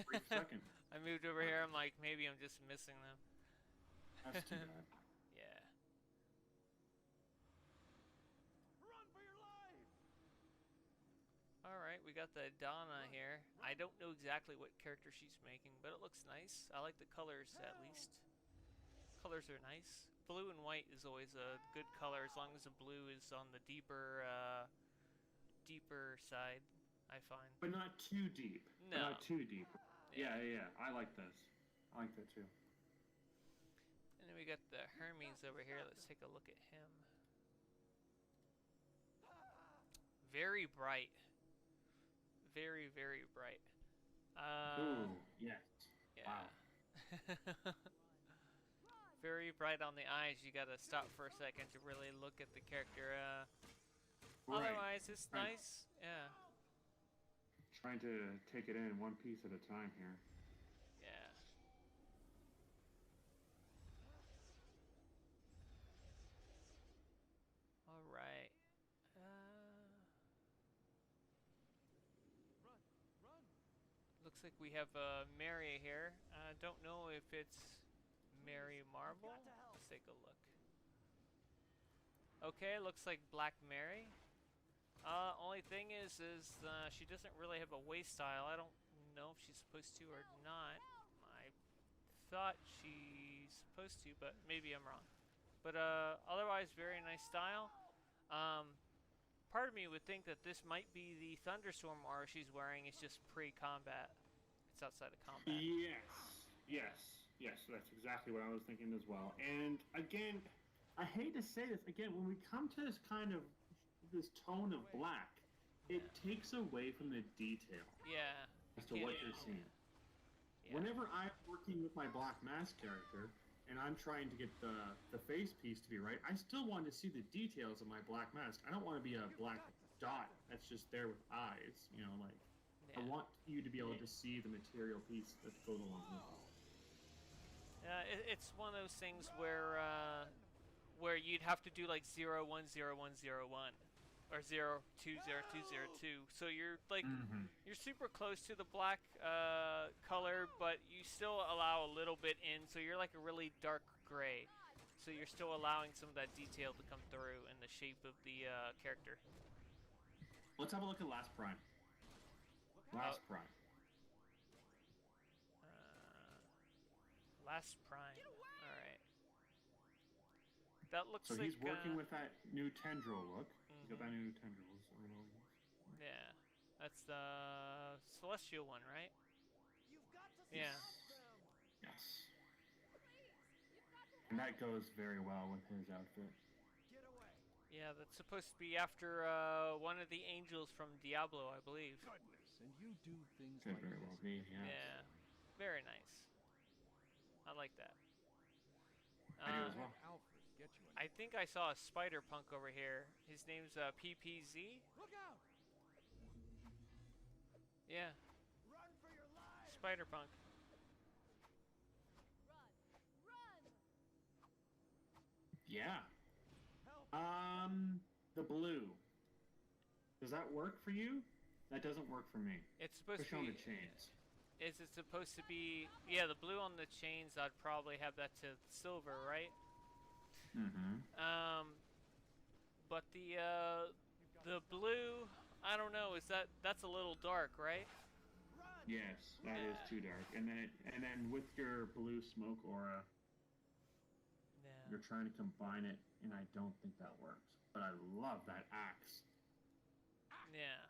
brief second. I moved over here, I'm like, maybe I'm just missing them. That's too bad. Yeah. Run for your life! Alright, we got the Donna here. I don't know exactly what character she's making, but it looks nice. I like the colors at least. Colors are nice. Blue and white is always a good color as long as the blue is on the deeper side, I find. But not too deep. No. But not too deep. Yeah. I like this. I like that too. And then we got the Hermes over here. Let's take a look at him. Very bright. Very, very bright. Ooh, yes. Yeah. Wow. Very bright on the eyes. You gotta stop for a second to really look at the character. Right. Otherwise, it's Right. nice. Yeah. Trying to take it in one piece at a time here. Yeah. All right. Run! Looks like we have Mary here. Don't know if it's Mary Marble. Got to help. Let's take a look. Okay, looks like Black Mary. Only thing is she doesn't really have a waist style. I don't know if she's supposed to or not. I thought she's supposed to, but maybe I'm wrong. But otherwise, very nice style. Part of me would think that this might be the Thunderstorm aura she's wearing. It's just pre-combat. It's outside of combat. Yes. That's exactly what I was thinking as well. And again, I hate to say this. Again, when we come to this kind of this tone of black, it takes away from the detail Yeah. as to what you're seeing. Yeah. Whenever I'm working with my Black Mask character and I'm trying to get the face piece to be right, I still want to see the details of my Black Mask. I don't want to be a black dot that's just there with eyes, like I Yeah. want you to be able to see the material piece that goes along with it. It's one of those things where you'd have to do like 0-1-0-1-0-1 or 0-2-0-2-0-2. So you're like you're super close to the black color, but you still allow a little bit in. So you're like a really dark gray. So you're still allowing some of that detail to come through in the shape of the character. Let's have a look at Last Prime. Last Prime. Last Prime. All right. That looks So like he's working with that new tendril look. He's got that new tendrils. Yeah, that's the celestial one, right? You've got to Yeah. stop them! Yes. And that goes very well with his outfit. Get away! Yeah, that's supposed to be after one of the angels from Diablo, I believe. Goodness, and you do things Could like very this. well be, yeah. Yeah, very nice. I like that. I do as well. Alfred, get you a I think I saw a spider punk over here. His name's PPZ. Look out! Yeah, Run for your life! spider punk. Yeah. Help! The blue. Does that work for you? That doesn't work for me. It's supposed Push to on be. the chains. Is it supposed to be? Yeah, the blue on the chains. I'd probably have that to silver, right? Mm-hmm. But the blue. I don't know. That's a little dark, right? Yes, that is Yeah. too dark. And then with your blue smoke aura, Yeah. you're trying to combine it, and I don't think that works. But I love that axe. Yeah.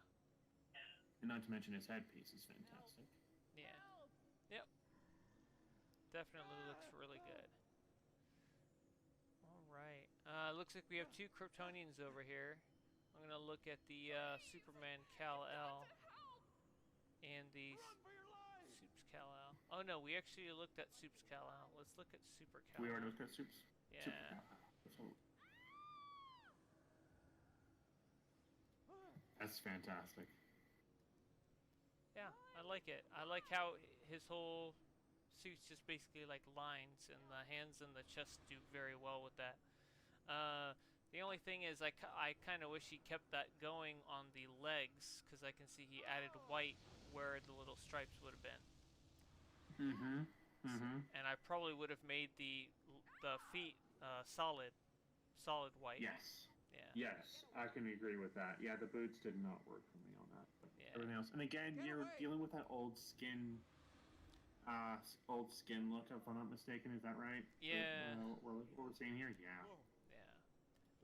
And not to mention his headpiece is fantastic. Yeah. Yep. Definitely looks really good. All right. Looks like we have 2 Kryptonians over here. I'm gonna look at the Superman Kal-El and the Run for your life! Supes Kal-El. Oh no, we actually looked at Supes Kal-El. Let's look at Super Kal-El. We already looked at soups. Yeah. That's fantastic. Yeah, I like it. I like how his whole suit's just basically like lines, and the hands and the chest do very well with that. The only thing is, I kind of wish he kept that going on the legs, because I can see he added white where the little stripes would have been. Mm-hmm. Mm-hmm. And I probably would have made the feet solid white. Yes. Yeah. Yes, I can agree with that. Yeah, the boots did not work for me on that. But Yeah. everything else. And again, Get you're away! dealing with that old skin look, if I'm not mistaken. Is that right? Yeah. What we're seeing here? Yeah. Whoa. Yeah.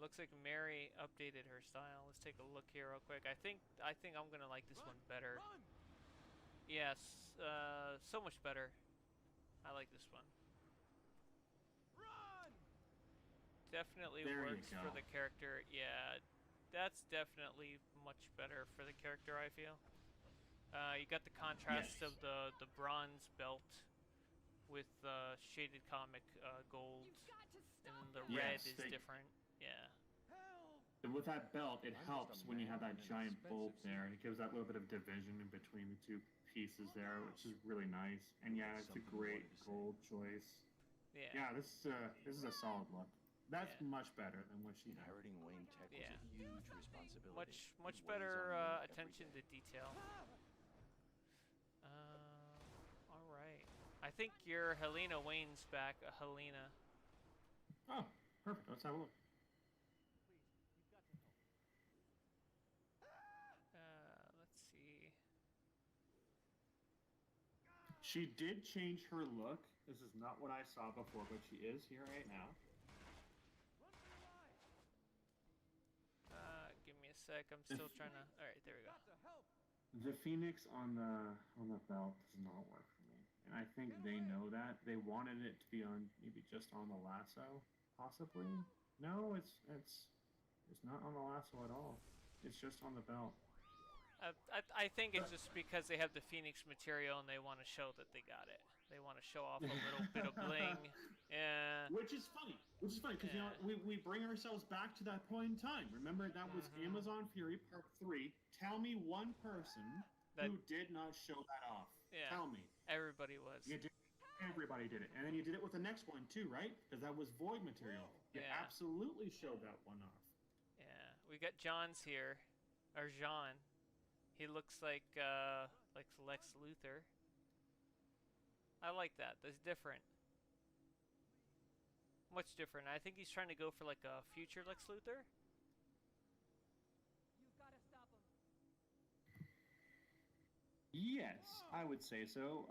Looks like Mary updated her style. Let's take a look here real quick. I think I'm gonna like this one better. Run! Yes, so much better. I like this one. Run! Definitely There you works for go. the character. Yeah, that's definitely much better for the character, I feel. You got the contrast Yes. of the bronze belt with shaded comic gold, and the red Yes, is they- different. Yeah. Help! And with that belt, it I'm just helps a when you man have that in an giant expensive bolt there, suit. and it gives that little bit of division in between the 2 pieces there, which is really nice. And yeah, it's a Something you great wanted to say. gold choice. Yeah. Yeah, this is a solid look. That's Yeah. much better than what she had. Inheriting Wayne Tech Yeah. was a huge responsibility. Much It weighs better on me every attention day. to detail. All right. I think your Helena Wayne's back. Helena. Oh, perfect. Let's have a look. Let's see. She did change her look. This is not what I saw before, but she is here right now. Run for your life! Give me a sec. I'm still trying to. All right, there we go. Got to help! The phoenix on the belt does not work for me, and I think they know that. They wanted it to be on maybe just on the lasso, possibly. No, it's not on the lasso at all. It's just on the belt. I think it's just because they have the Phoenix material and they want to show that they got it. They want to show off a little bit of bling. Yeah. Which is funny. Because you know we bring ourselves back to that point in time. Remember that was Mhm. Amazon Fury Part 3. Tell me one person That- who did not show that off. Yeah. Tell me. Everybody was. You did, everybody did it, and then you did it with the next one too, right? Because that was void material. You Yeah. absolutely showed that one off. Yeah. We got John's here, or Jean. He looks like Lex Luthor. I like that. That's different. Much different. I think he's trying to go for like a future Lex Luthor. You've got to stop him! Yes, I would say so.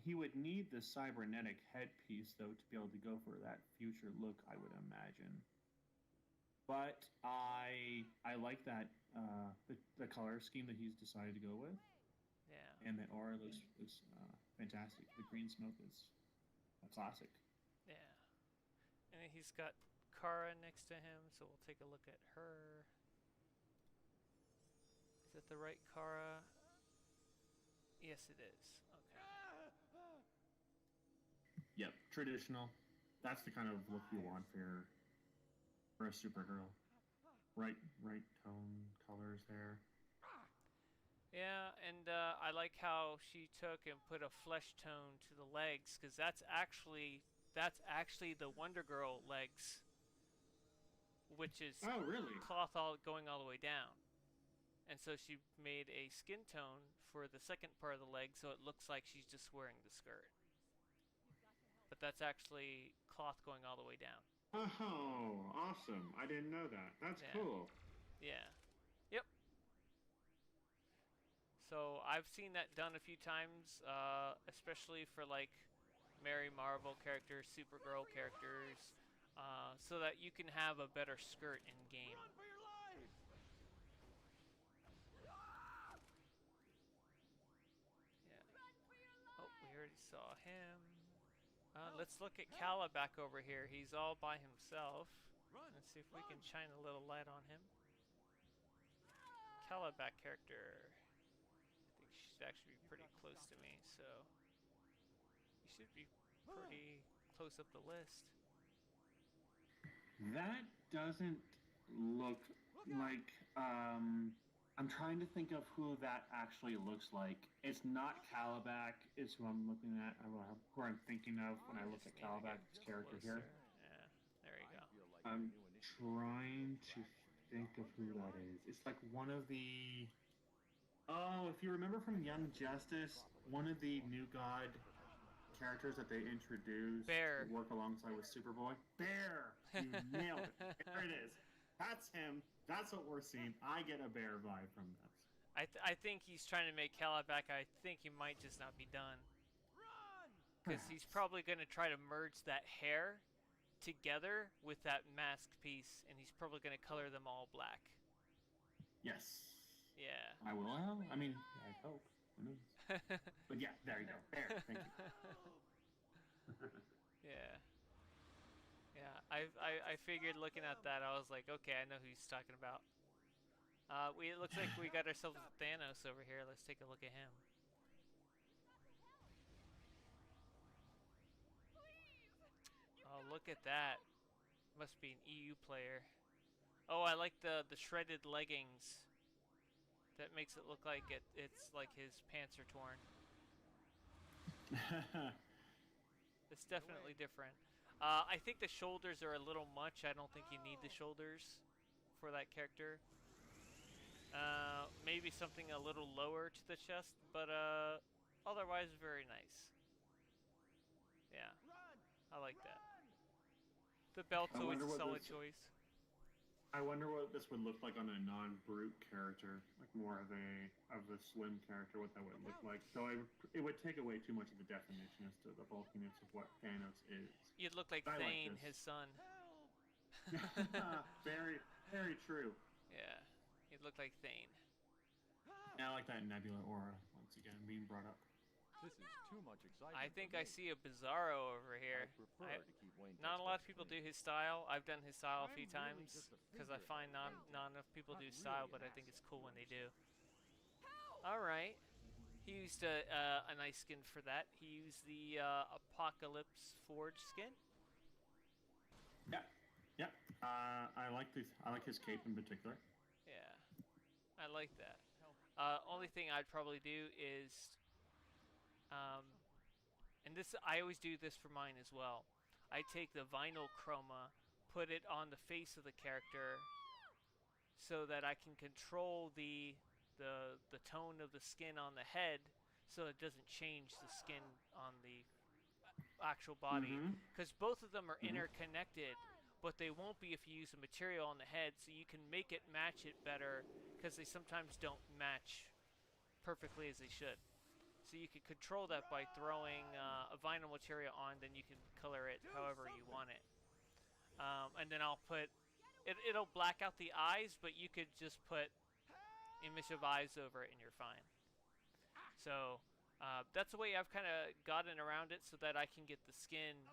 He would need the cybernetic headpiece though to be able to go for that future look, I would imagine. But I like that the color scheme that he's decided to go with, Yeah. and the aura looks fantastic. The green smoke is a classic. Yeah. And he's got Kara next to him, so we'll take a look at her. Is that the right Kara? Yes, it is. Okay. Yep, traditional. That's the kind of look you want for for a Supergirl. Right tone colors there. Yeah, and I like how she took and put a flesh tone to the legs, because that's actually the Wonder Girl legs, which is Oh, really? cloth all going all the way down. And so she made a skin tone for the second part of the leg, so it looks like she's just wearing the skirt. But that's actually cloth going all the way down. Oh, awesome! I didn't know that. That's Yeah. cool. Yeah. Yep. So I've seen that done a few times, especially for like Mary Marvel characters, Supergirl characters, so that you can have a better skirt in game. Run for your lives! Yeah. Oh, we already saw him. Let's look at Kala back over here. He's all by himself. Run! Let's see if we can shine a little light on him. Kala back character. I think she's actually pretty close to me, so you should be pretty close up the list. That doesn't look like. I'm trying to think of who that actually looks like. It's not Calabac, is who I'm looking at, who I'm thinking of when I look at Just need to get Calabac's character here. closer. Yeah, there you go. I'm trying to think of who that is. It's like one of the. Oh, if you remember from Young Justice, one of the New God characters that they introduced Bear. to work alongside with Superboy. Bear! You nailed it. There it is. That's him. That's what we're seeing. I get a Bear vibe from this. I think he's trying to make Kala back. I think he might just not be done. Run! Because he's probably going to try to merge that hair together with that mask piece, and he's probably going to color them all black. Yes. Yeah. I will. I mean, I hope. Who knows? But yeah, there you go. Bear. Thank you. Yeah. Yeah, I figured looking at that, I was like, okay, I know who he's talking about. It looks like we got ourselves Thanos over here. Let's take a look at him. Oh, look at that. Must be an EU player. Oh, I like the shredded leggings. That makes it look like it's like his pants are torn. It's definitely different. I think the shoulders are a little much. I don't think you need the shoulders for that character. Maybe something a little lower to the chest, but otherwise very nice. Yeah, I like that. The belt's always a solid choice. I wonder what this would look like on a non-brute character, like more of a slim character. What that would look like. So it would take away too much of the definition as to the bulkiness of what Thanos is. You'd look like I Thane, like his son. Very, very true. Yeah, you'd look like Thane. Yeah, I like that Nebula aura once again being brought up. This is too much excitement. I think for I me. see a Bizarro over here. I prefer to keep Wayne Not a lot of Justice people clean. do his style. I've done his style a I'm few really times just a because I figure find of not enough people Not do really style, an but I think it's asset cool when to they me. do. All right. He used a nice skin for that. He used the Apocalypse Forge skin. Yeah, yeah. I like his cape in particular. Yeah, I like that. Only thing I'd probably do is, and this I always do this for mine as well. I take the vinyl chroma, put it on the face of the character, so that I can control the tone of the skin on the head, so it doesn't change the skin on the actual body. Because both of them are interconnected, but they won't be if you use a material on the head, so you can make it match it better, because they sometimes don't match perfectly as they should. So you can control that by throwing a vinyl material on, then you can color it however you want it. And then I'll put, it'll black out the eyes, but you could just put image of eyes over it and you're fine. So that's the way I've kind of gotten around it, so that I can get the skin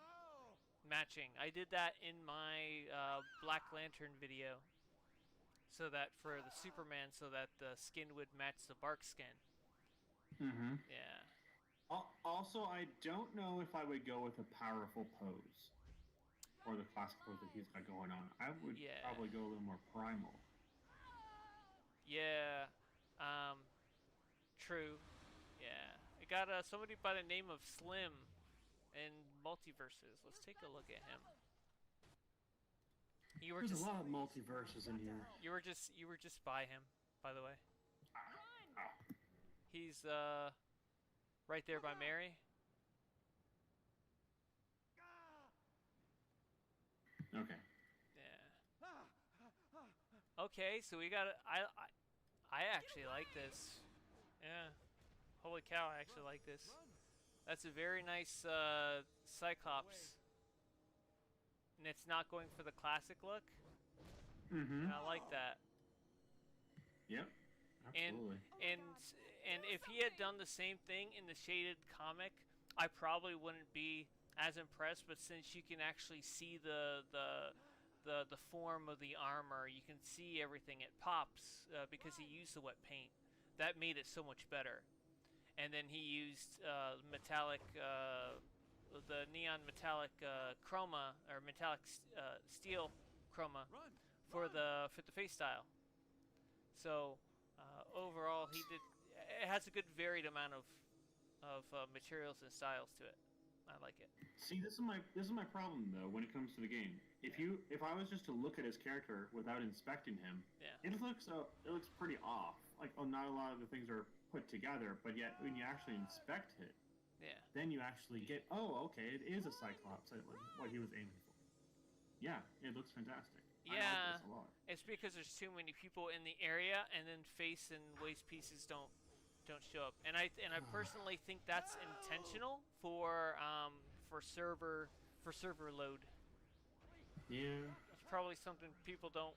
matching. I did that in my Black Lantern video, so that for the Superman, so that the skin would match the bark skin. Yeah. Also, I don't know if I would go with a powerful pose. or the classic look that he's got going on. I would Yeah. probably go a little more primal. Yeah. True. Yeah. I got somebody by the name of Slim in Multiverses. Let's take a look at him. You were There's just a lot of multiverses in here. you were just by him, by the way. Oh. He's right there by Mary. Okay. Yeah. Okay, so we got I actually like this. Yeah. Holy cow, I actually like this. That's a very nice Cyclops. And it's not going for the classic look. Mm-hmm. And I like that. Yep. Absolutely. And if he had done the same thing in the shaded comic, I probably wouldn't be as impressed. But since you can actually see the form of the armor, you can see everything. It pops because he used the wet paint. That made it so much better. And then he used metallic, the neon metallic chroma or metallic steel chroma for the face style. So overall, he did. It has a good varied amount of materials and styles to it. I like it. See, this is my problem though when it comes to the game. If I was just to look at his character without inspecting him, Yeah. it looks pretty off. Like, not a lot of the things are put together, but yet when you actually inspect it, Yeah. then you actually get, oh, okay, it is a Cyclops. What he was aiming for. Yeah, it looks fantastic. I like Yeah. this a lot. It's because there's too many people in the area, and then face and waist pieces don't show up. And I personally think that's intentional for server load. Yeah. It's probably something people don't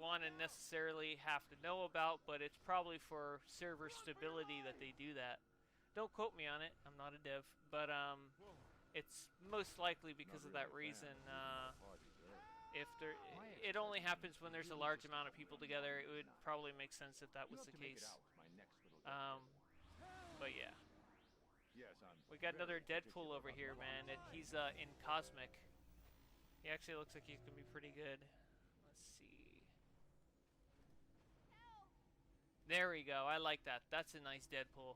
want to necessarily have to know about, but it's probably for server stability that they do that. Don't quote me on it. I'm not a dev, but it's most likely because of that reason. If there, it only happens when there's a large amount of people together. It would probably make sense if that was the case. But yeah, we got another Deadpool over here, man. He's in Cosmic. He actually looks like he's gonna be pretty good. Let's see. There we go. I like that. That's a nice Deadpool.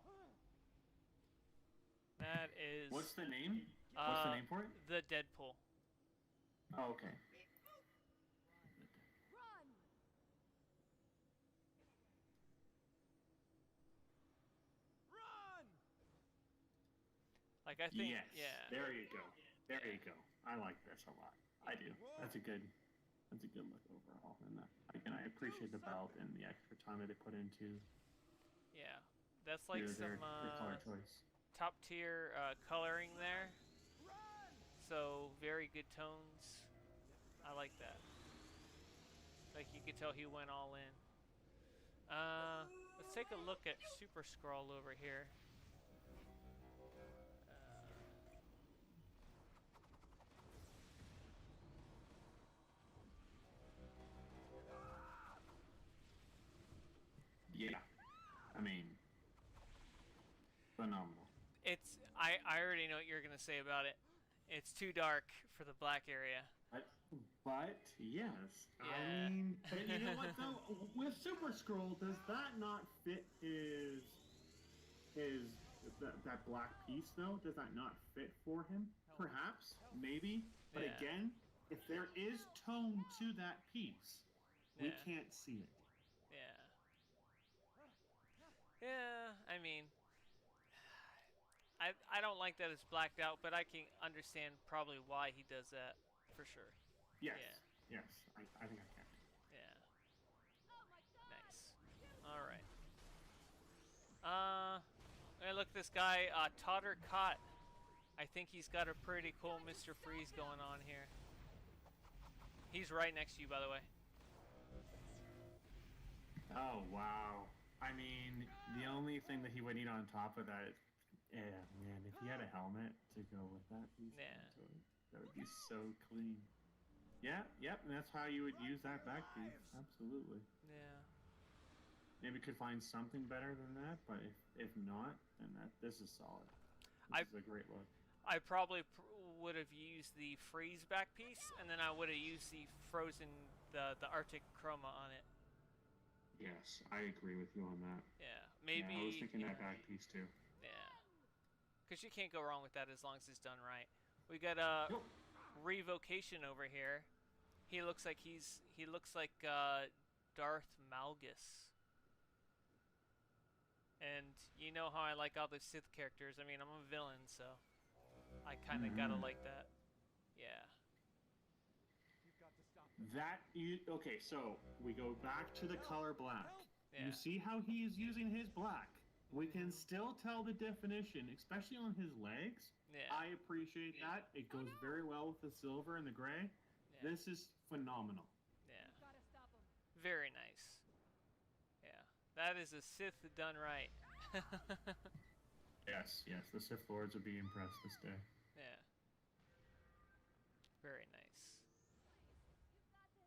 That is. What's the name? What's the name for it? The Deadpool. Oh, okay. Like, I think, yes. yeah. There you go. There you go. I like this a lot. I do. That's a good look overall. And again, I appreciate the belt and the extra time that they put into. Yeah, that's like their some color choice. top tier coloring there. So very good tones. I like that. Like you could tell he went all in. Let's take a look at Super Skrull over here. Yeah, I mean, phenomenal. It's I already know what you're gonna say about it. It's too dark for the black area. But yes, Yeah. I mean, but you know what though? With Super Skrull, does that not fit his that black piece though? Does that not fit for him? Perhaps, maybe. But Yeah. again, if there is tone to that piece, we Yeah. can't see it. Yeah. Yeah, I mean, I don't like that it's blacked out, but I can understand probably why he does that, for sure. Yes. Yeah. Yes. I think I can. Yeah. Nice. All right. Hey, look, this guy, Totter Cott. I think he's got a pretty cool Mr. Freeze going on here. He's right next to you, by the way. Oh wow. I mean, the only thing that he would need on top of that is, yeah, man, if he had a helmet to go with that piece, Yeah. that would be so clean. Yeah, yep, and that's how you would use that back piece. Absolutely. Yeah. Maybe could find something better than that, but if not, then this is solid. This is a great look. I probably would have used the freeze back piece, and then I would have used the frozen, the Arctic chroma on it. Yes, I agree with you on that. Yeah, maybe. Yeah, I was thinking that back piece too. Yeah, because you can't go wrong with that as long as it's done right. We got a Nope. revocation over here. He looks like Darth Malgus. And you know how I like all the Sith characters. I mean, I'm a villain, so I kind of gotta like that. Yeah. You've got to stop Okay, so we go back to the color black. Yeah. You see how he is using his black? We can still tell the definition, especially on his legs. Yeah. I appreciate that. It goes very well with the silver and the gray. Yeah. This is phenomenal. Yeah. Gotta stop him. Very nice. Yeah. That is a Sith done right. Yes, the Sith Lords would be impressed this day. Yeah. Very nice.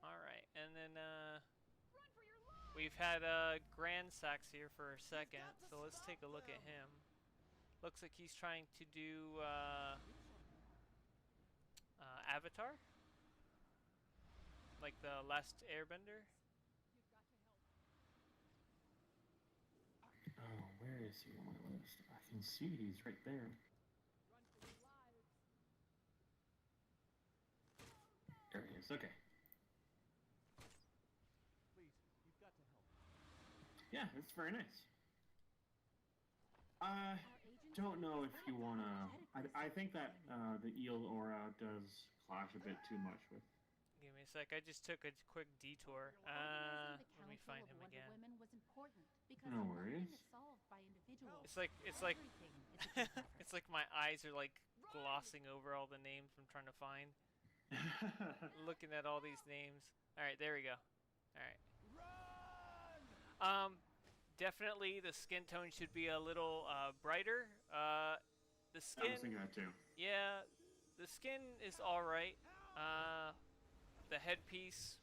Alright, and then we've had Grand Sax here for a second, so let's take a look at him. Looks like he's trying to do Avatar? Like the Last Airbender? Oh, where is he on my list? I can see he's right there. There he is. Okay. Please, you've got to help. Yeah, it's very nice. Don't know if you wanna. I think that the eel aura does clash a bit too much with. Give me a sec, I just took a quick detour. Let me find him again. No worries. It's like it's like my eyes are like glossing over all the names I'm trying to find. Looking at all these names. Alright, there we go. Alright. Definitely the skin tone should be a little brighter. The I skin, was thinking that too. yeah, the skin is alright. The headpiece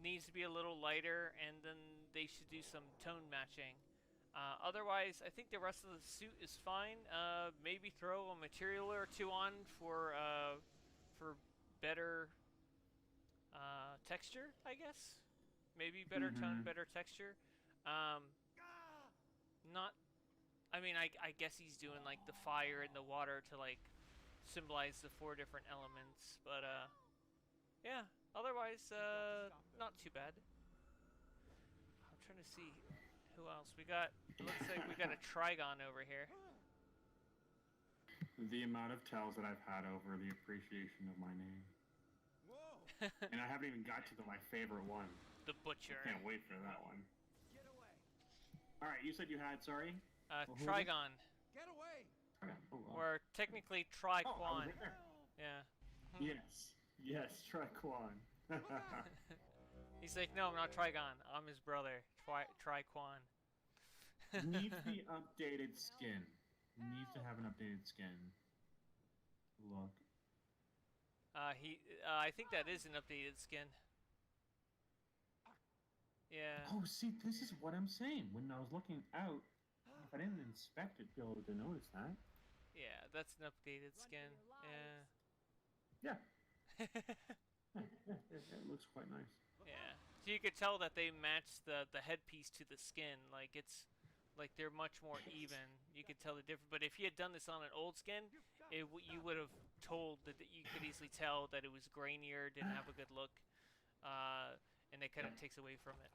needs to be a little lighter, and then they should do some tone matching. Otherwise, I think the rest of the suit is fine. Maybe throw a material or two on for better texture, I guess. Maybe better tone, better texture. Not. I mean, I guess he's doing like the fire and the water to like symbolize the 4 different elements, but yeah. Otherwise, not too bad. I'm trying to see who else we got. Looks like we got a Trigon over here. The amount of tells that I've had over the appreciation of my name. Whoa! And I haven't even got to my favorite one. The Butcher. I can't wait for that one. Get away! Alright, you said you had, sorry? who was it? Trigon. Get away! Oh, wow. Or technically Oh, I was Triquan. right there. Yeah. Yes, Triquan. He's like, no, I'm not Trigon. I'm his brother, Triquan. Needs the updated skin. Needs to have an updated skin. Look. I think that is an updated skin. Yeah. Oh, see, this is what I'm saying. When I was looking out, if I didn't inspect it, be able to notice that. Yeah, that's an updated skin. Yeah. It looks quite nice. Yeah. So you could tell that they matched the headpiece to the skin. Like it's like they're much more even. You could tell the difference. But if you had done this on an old skin, you would have told that you could easily tell that it was grainier, didn't have a good look, and it kind of takes away from it.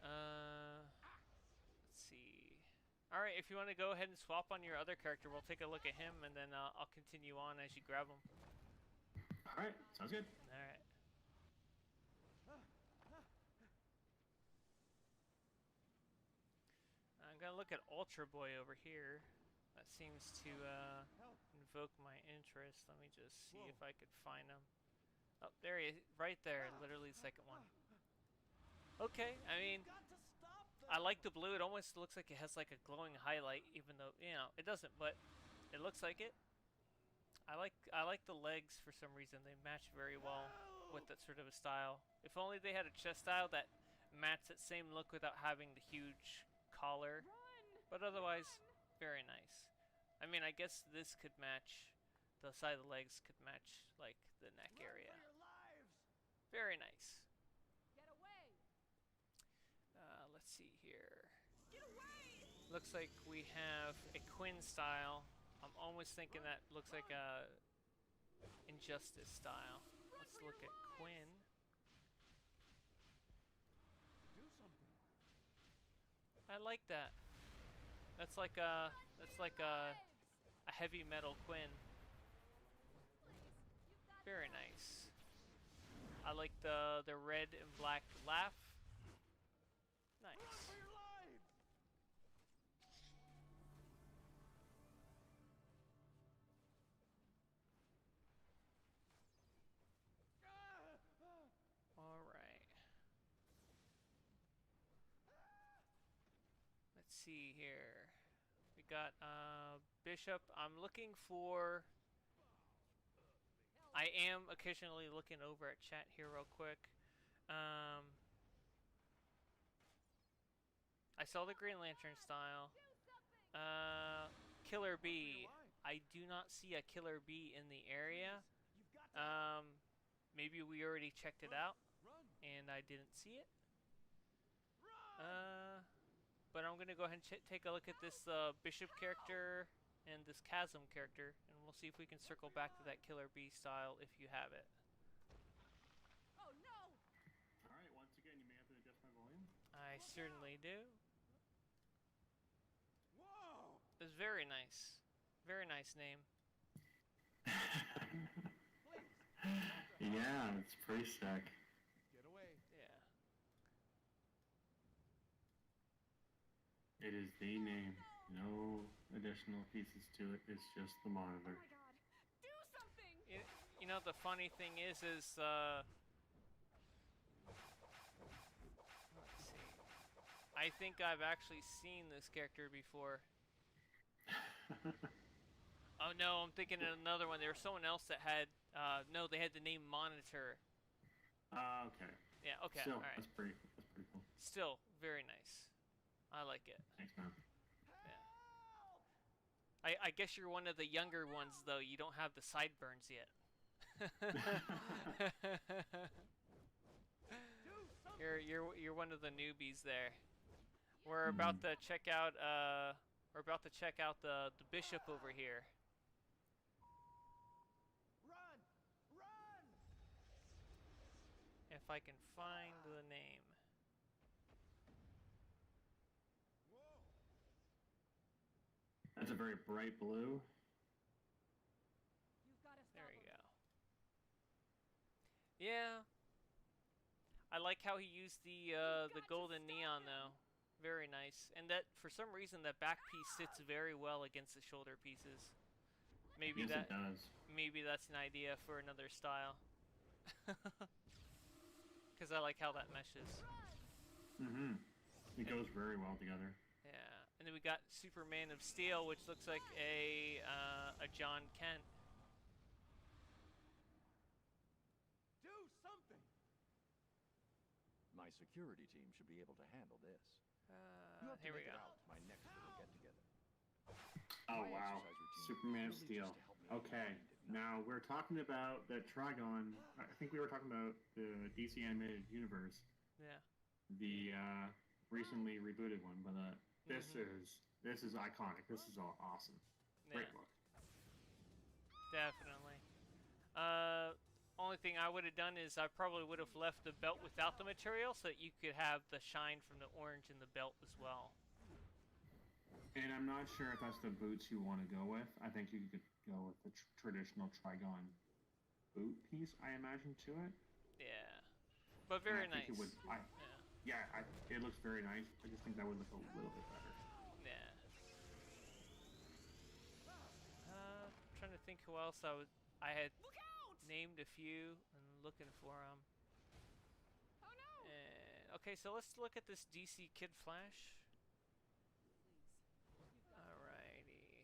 Let's see. All right, if you want to go ahead and swap on your other character, we'll take a look at him, and then I'll continue on as you grab him. All right, sounds good. All right. I'm gonna look at Ultra Boy over here. That seems to invoke my interest. Let me just see if I could find him. Oh, there he is, right there, literally the second one. Okay, I mean, I like the blue. It almost looks like it has like a glowing highlight, even though, you know, it doesn't, but it looks like it. I like the legs for some reason. They match very well with that sort of a style. If only they had a chest style that matched that same look without having the huge collar. But otherwise, very nice. I mean, I guess this could match. The side of the legs could match like the neck Run area. for your lives! Very nice. Get away! Let's see here. Get away! Looks like we have a Quinn style. I'm almost thinking that looks like a Injustice style. Let's look at Quinn. Do something. I like that. That's like a heavy metal Quinn. Very nice. I like the red and black laugh. Run Nice. for your lives! All right. Let's see here. We got Bishop. I'm looking for. I am occasionally looking over at chat here real quick. I saw the Green Lantern style. Killer Bee. I do not see a Killer Bee in the area. You've got to Maybe we already checked it out run! and I didn't see it. Run! But I'm gonna go ahead and take a look at this Bishop character and this Chasm character, and we'll see if we can circle back to that Killer Bee style if you have it. Oh no! Alright, once again, you may have to adjust my volume. I certainly do. Whoa! It's very nice. Very nice name. Please! Yeah, it's pretty sick. Get away! Yeah. It is the name. No additional pieces to it. It's just the monitor. Oh my god! Do something! You know, the funny thing is let's see. I think I've actually seen this character before. Oh no, I'm thinking of another one. There was someone else that had, no, they had the name Monitor. Okay. Yeah, okay, Still, alright. that's pretty cool. Still, very nice. I like it. Thanks, man. I guess you're one of the younger ones, though. You don't have the sideburns yet. You're one of the newbies there. We're about to check out the bishop over here. Run! Run! If I can find the name. Whoa! That's a very bright blue. You've got to stop There you him. go. Yeah. I like how he used the golden neon though. Very nice. And that for some reason that back piece sits very well against the shoulder pieces. Maybe Yes, it does. maybe that's an idea for another style. Cuz I like how that meshes. Mm-hmm. It goes very well together. Yeah. And then we got Superman of Steel, which looks like a John Kent. Do something! My security team should be able to handle this. You have to Here we make go. it out to my next little get-together. Oh My wow. exercise routine Superman of really Steel. just to help me Okay. unwind at night. Now we're talking about the Trigon. I think we were talking about the DC animated universe, Yeah. the recently rebooted one. But this is iconic. This is all awesome. Great Yeah. look. Definitely. Only thing I would have done is I probably would have left the belt without the material so that you could have the shine from the orange in the belt as well. And I'm not sure if that's the boots you want to go with. I think you could go with the traditional Trigon boot piece, I imagine, to it. Yeah. But very And I nice. think it would, it looks very nice. I just think that would look a little bit better. Yeah. Trying to think who else I had named a few and looking for them. Oh no! Okay, so let's look at this DC Kid Flash. Alrighty.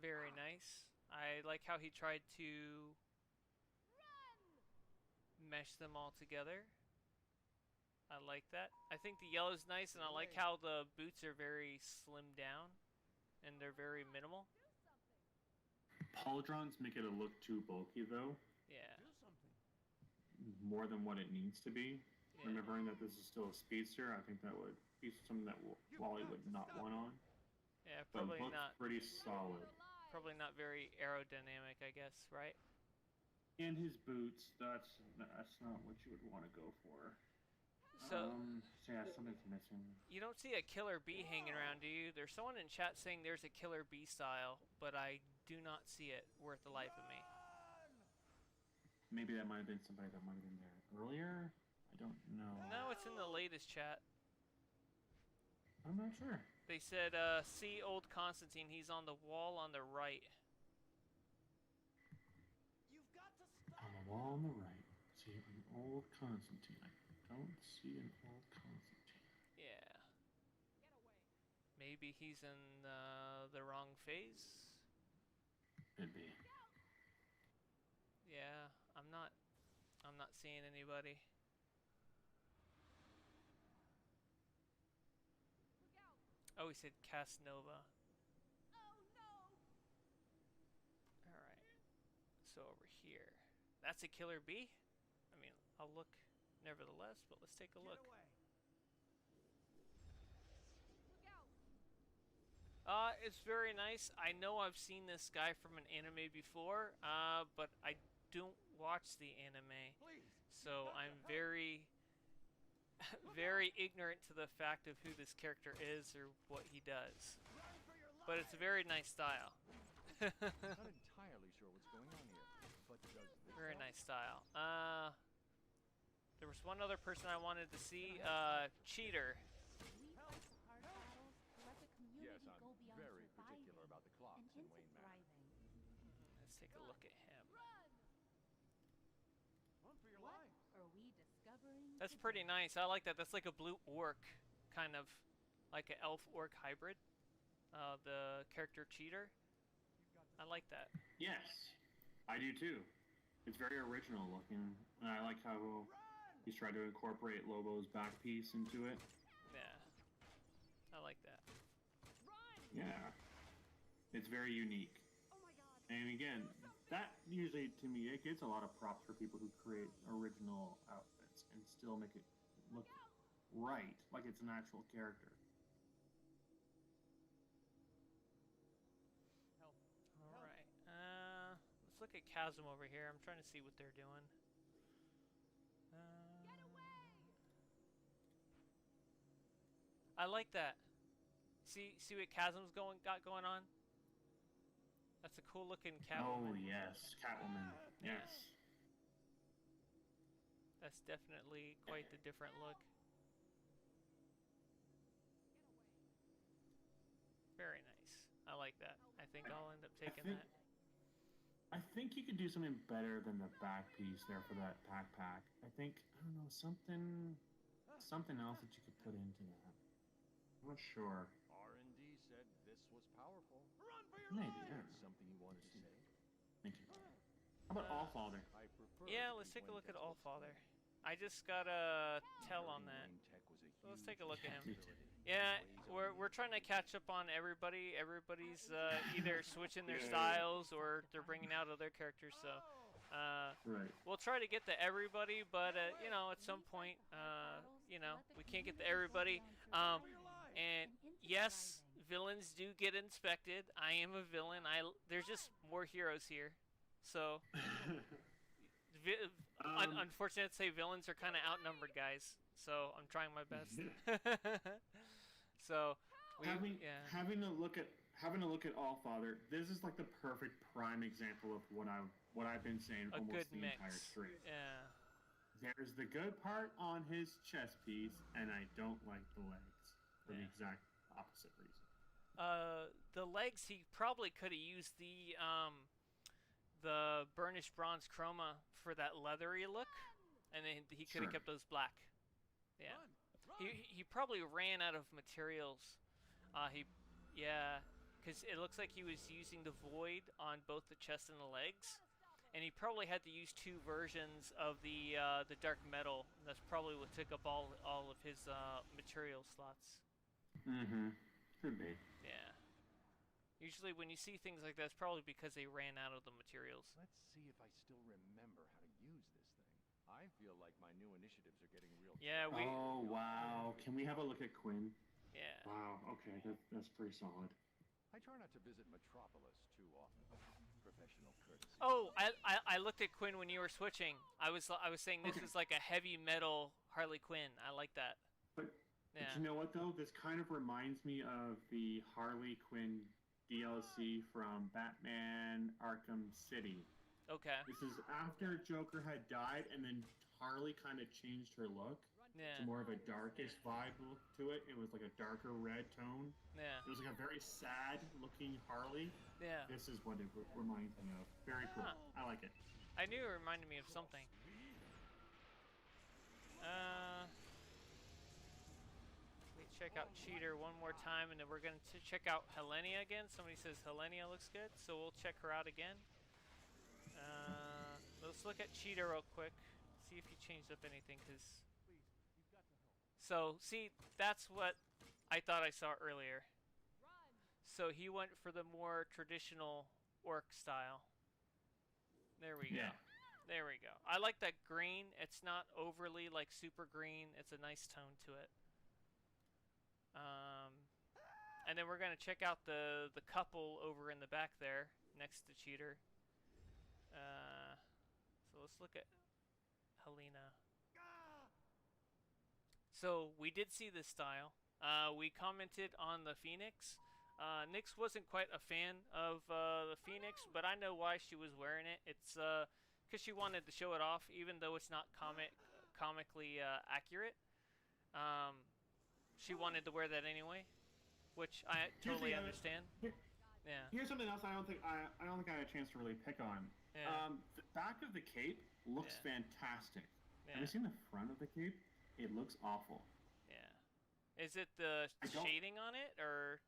Very nice. I like how he tried to mesh them all together. I like that. I think the yellow's nice, and I like how the boots are very slimmed down, and they're very minimal. Pauldrons make it look too bulky, though. Yeah. Do something. More than what it needs to be. Yeah. Remembering that this is still a speedster, I think that would be something that Wally would not want on. Yeah, But probably it looks not. pretty solid. Probably not very aerodynamic, I guess, right? And his boots, that's not what you would want to go for. So, yeah, something's missing. you don't see a killer bee hanging around, do you? There's someone in chat saying there's a killer bee style, but I do not see it worth the life of me. Maybe that might have been somebody that might have been there earlier. I don't know. No, it's in the latest chat. I'm not sure. They said, see old Constantine, he's on the wall on the right. You've got to stop. On the wall on the right. See an old Constantine. I don't see an old Constantine. Yeah. Get away. Maybe he's in the wrong phase? Could be. Yeah, I'm not seeing anybody. Look out. Oh, he said Casanova. Oh no. Alright. So over here. That's a killer bee? I mean, I'll look nevertheless, but let's take a look. Get away. Look out. It's very nice. I know I've seen this guy from an anime before, but I don't watch the anime. Please. So I'm very, very ignorant to the fact of who this character is or what he does. Run for your life. But it's a very nice style. Not entirely sure what's going on here, but does this Very help? nice style. There was one other person I wanted to see, Cheater. We fight the hard battles to let the community Yes, go I'm beyond very surviving particular about the clocks and in into Wayne Manor. thriving. Let's take a look at him. Run. Run for your What life. are we discovering? That's today? pretty nice. I like that. That's like a blue orc, kind of like an elf orc hybrid. The character Cheater. I like that. Yes, I do too. It's very original looking, and I like how he's tried to incorporate Lobo's back piece into it. Yeah. I like that. Run. Yeah, it's very unique. Oh my god. And again, that usually to me it gets a lot of props for people who create original outfits and still make it look right, like it's an actual character. Alright. Let's look at Chasm over here. I'm trying to see what they're doing. Get away. I like that. See what Chasm's got going on? That's a cool looking Catwoman. Oh yes, Catwoman. Yes. That's definitely quite the different look. Very nice. I like that. I think I'll end up taking that. I think you could do something better than the back piece there for that backpack. I think, I don't know, something else that you could put into that. I'm not sure. R&D said this was powerful. Run for your Maybe, life. I don't know. Something you wanted to say? Thank you. How about Allfather? I prefer Yeah, to let's think take a look at Wayne Allfather. I just got a tell on Learning that. Wayne Tech was a So let's huge take a look at him. responsibility. Yeah, Ways of we're trying to catch up on everybody. Everybody's either switching their Yeah. styles or they're bringing out other characters. So Right. we'll try to get to everybody, but you know, at some point, you know, we can't get to everybody. And yes, villains do get inspected. I am a villain. There's just more heroes here, so unfortunately, I'd say villains are kind of outnumbered, guys. So I'm trying my best. So having a look at Allfather, this is like the perfect prime example of what I've been saying a good almost the entire mix. stream. Yeah. There's the good part on his chest piece, and I don't like the legs for the Yeah. exact opposite reason. The legs, he probably could have used the burnished bronze chroma for that leathery look, and then he could have Sure. kept those black. Yeah. Run. Run. He probably ran out of materials. Because it looks like he was using the void on both the chest and the legs, and he probably had to use 2 versions of the dark metal. That's probably what took up all of his material slots. Mm-hmm. Could be. Yeah. Usually when you see things like that, it's probably because they ran out of the materials. Let's see if I still remember how to use this thing. I feel like my new initiatives are getting real. Yeah, we. Oh wow! Can we have a look at Quinn? Yeah. Wow. Okay, that's pretty solid. I try not to visit Metropolis too often. Professional courtesy. Oh, I looked at Quinn when you were switching. I was saying this is like a heavy metal Harley Quinn. I like that. But Yeah. you know what though? This kind of reminds me of the Harley Quinn DLC from Batman Arkham City. Okay. This is after Joker had died, and then Harley kind of changed her look Yeah. to more of a darkish vibe look to it. It was like a darker red tone. Yeah. It was like a very sad-looking Harley. Yeah. This is what it reminds me of. Very cool. Huh. I like it. I knew it reminded me of something. We check out Cheater one more time, and then we're going to check out Helenia again. Somebody says Helenia looks good, so we'll check her out again. Let's look at Cheetah real quick, see if he changed up anything, cause. So see, that's what I thought I saw earlier. So he went for the more traditional orc style. There we go. Yeah. There we go. I like that green. It's not overly like super green. It's a nice tone to it. And then we're gonna check out the couple over in the back there next to Cheater. So let's look at Helena. So we did see this style. We commented on the Phoenix. Nyx wasn't quite a fan of the Phoenix, but I know why she was wearing it. It's because she wanted to show it off, even though it's not comically accurate. She wanted to wear that anyway, which I totally understand. Yeah. Here's something else I don't think I had a chance to really pick on. Yeah. The back of the cape looks fantastic. Yeah. Have you seen the front of the cape? It looks awful. Yeah. Is it the shading on it, or?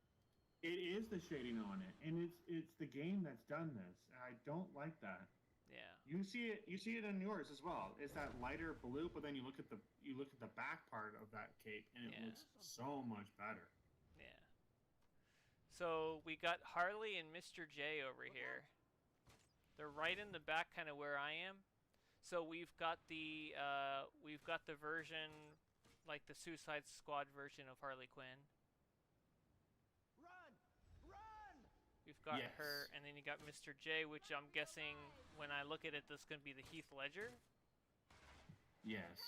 It is the shading on it, and it's the game that's done this. I don't like that. Yeah. You see it in yours as well. It's that lighter blue, but then you look at the back part of that cape, and it looks so much better. Yeah. So we got Harley and Mr. J over here. They're right in the back, kind of where I am. So we've got the version, like the Suicide Squad version of Harley Quinn. Run! Run! We've got her, and then you got Mr. J, which I'm guessing when I look at it, this is going to be the Heath Ledger. Yes.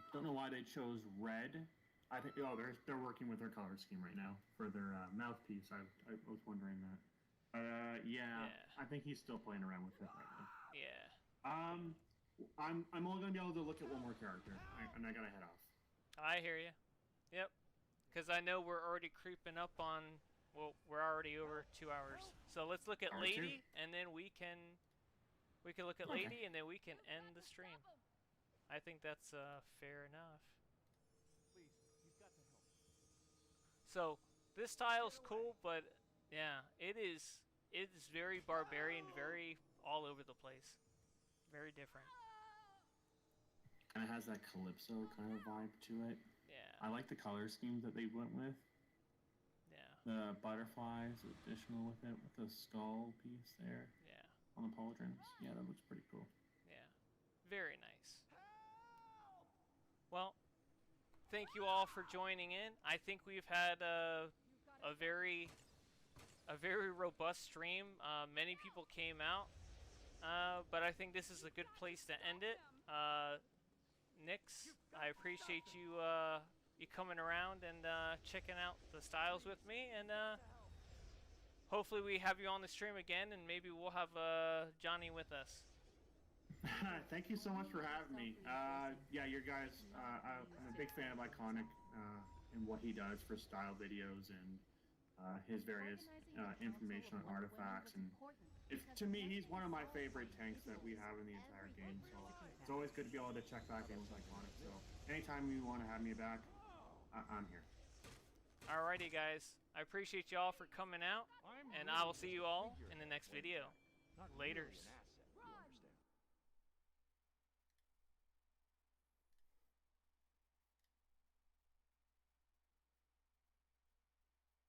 Don't know why they chose red. I think they're working with their color scheme right now for their mouthpiece. I was wondering that. Yeah, I think he's still playing around with it right now. Yeah. I'm only gonna be able to look at one more character, and I gotta head off. I hear you. Yep. Because I know we're already creeping up on. Well, we're already over 2 hours. So let's look at Hour Lady, and then we can look at Lady, and then we can end the stream. I think that's fair enough. Please, you've got to help. So this style's cool, but yeah, it is very barbarian, very all over the place, very different. Kind of has that Calypso kind of vibe to it. Yeah. I like the color schemes that they went with. Yeah. The butterflies additional with it, with the skull piece there. Yeah. On the pauldrons. Yeah, that looks pretty cool. Yeah. Very nice. Well, thank you all for joining in. I think we've had a very robust stream. Many people came out, but I think this is a good place to end it. Nyx, I appreciate you coming around and checking out the styles with me, and hopefully we have you on the stream again, and maybe we'll have Johnny with us. Thank you so much for having me. Yeah, your guys, I'm a big fan of Iconic and what he does for style videos and his various information on artifacts. And to me, he's one of my favorite tanks that we have in the entire game. So it's always good to be able to check back in with Iconic. So anytime you want to have me back, I'm here. Alrighty, guys. I appreciate y'all for coming out, and I will see you all in the next video. Laters.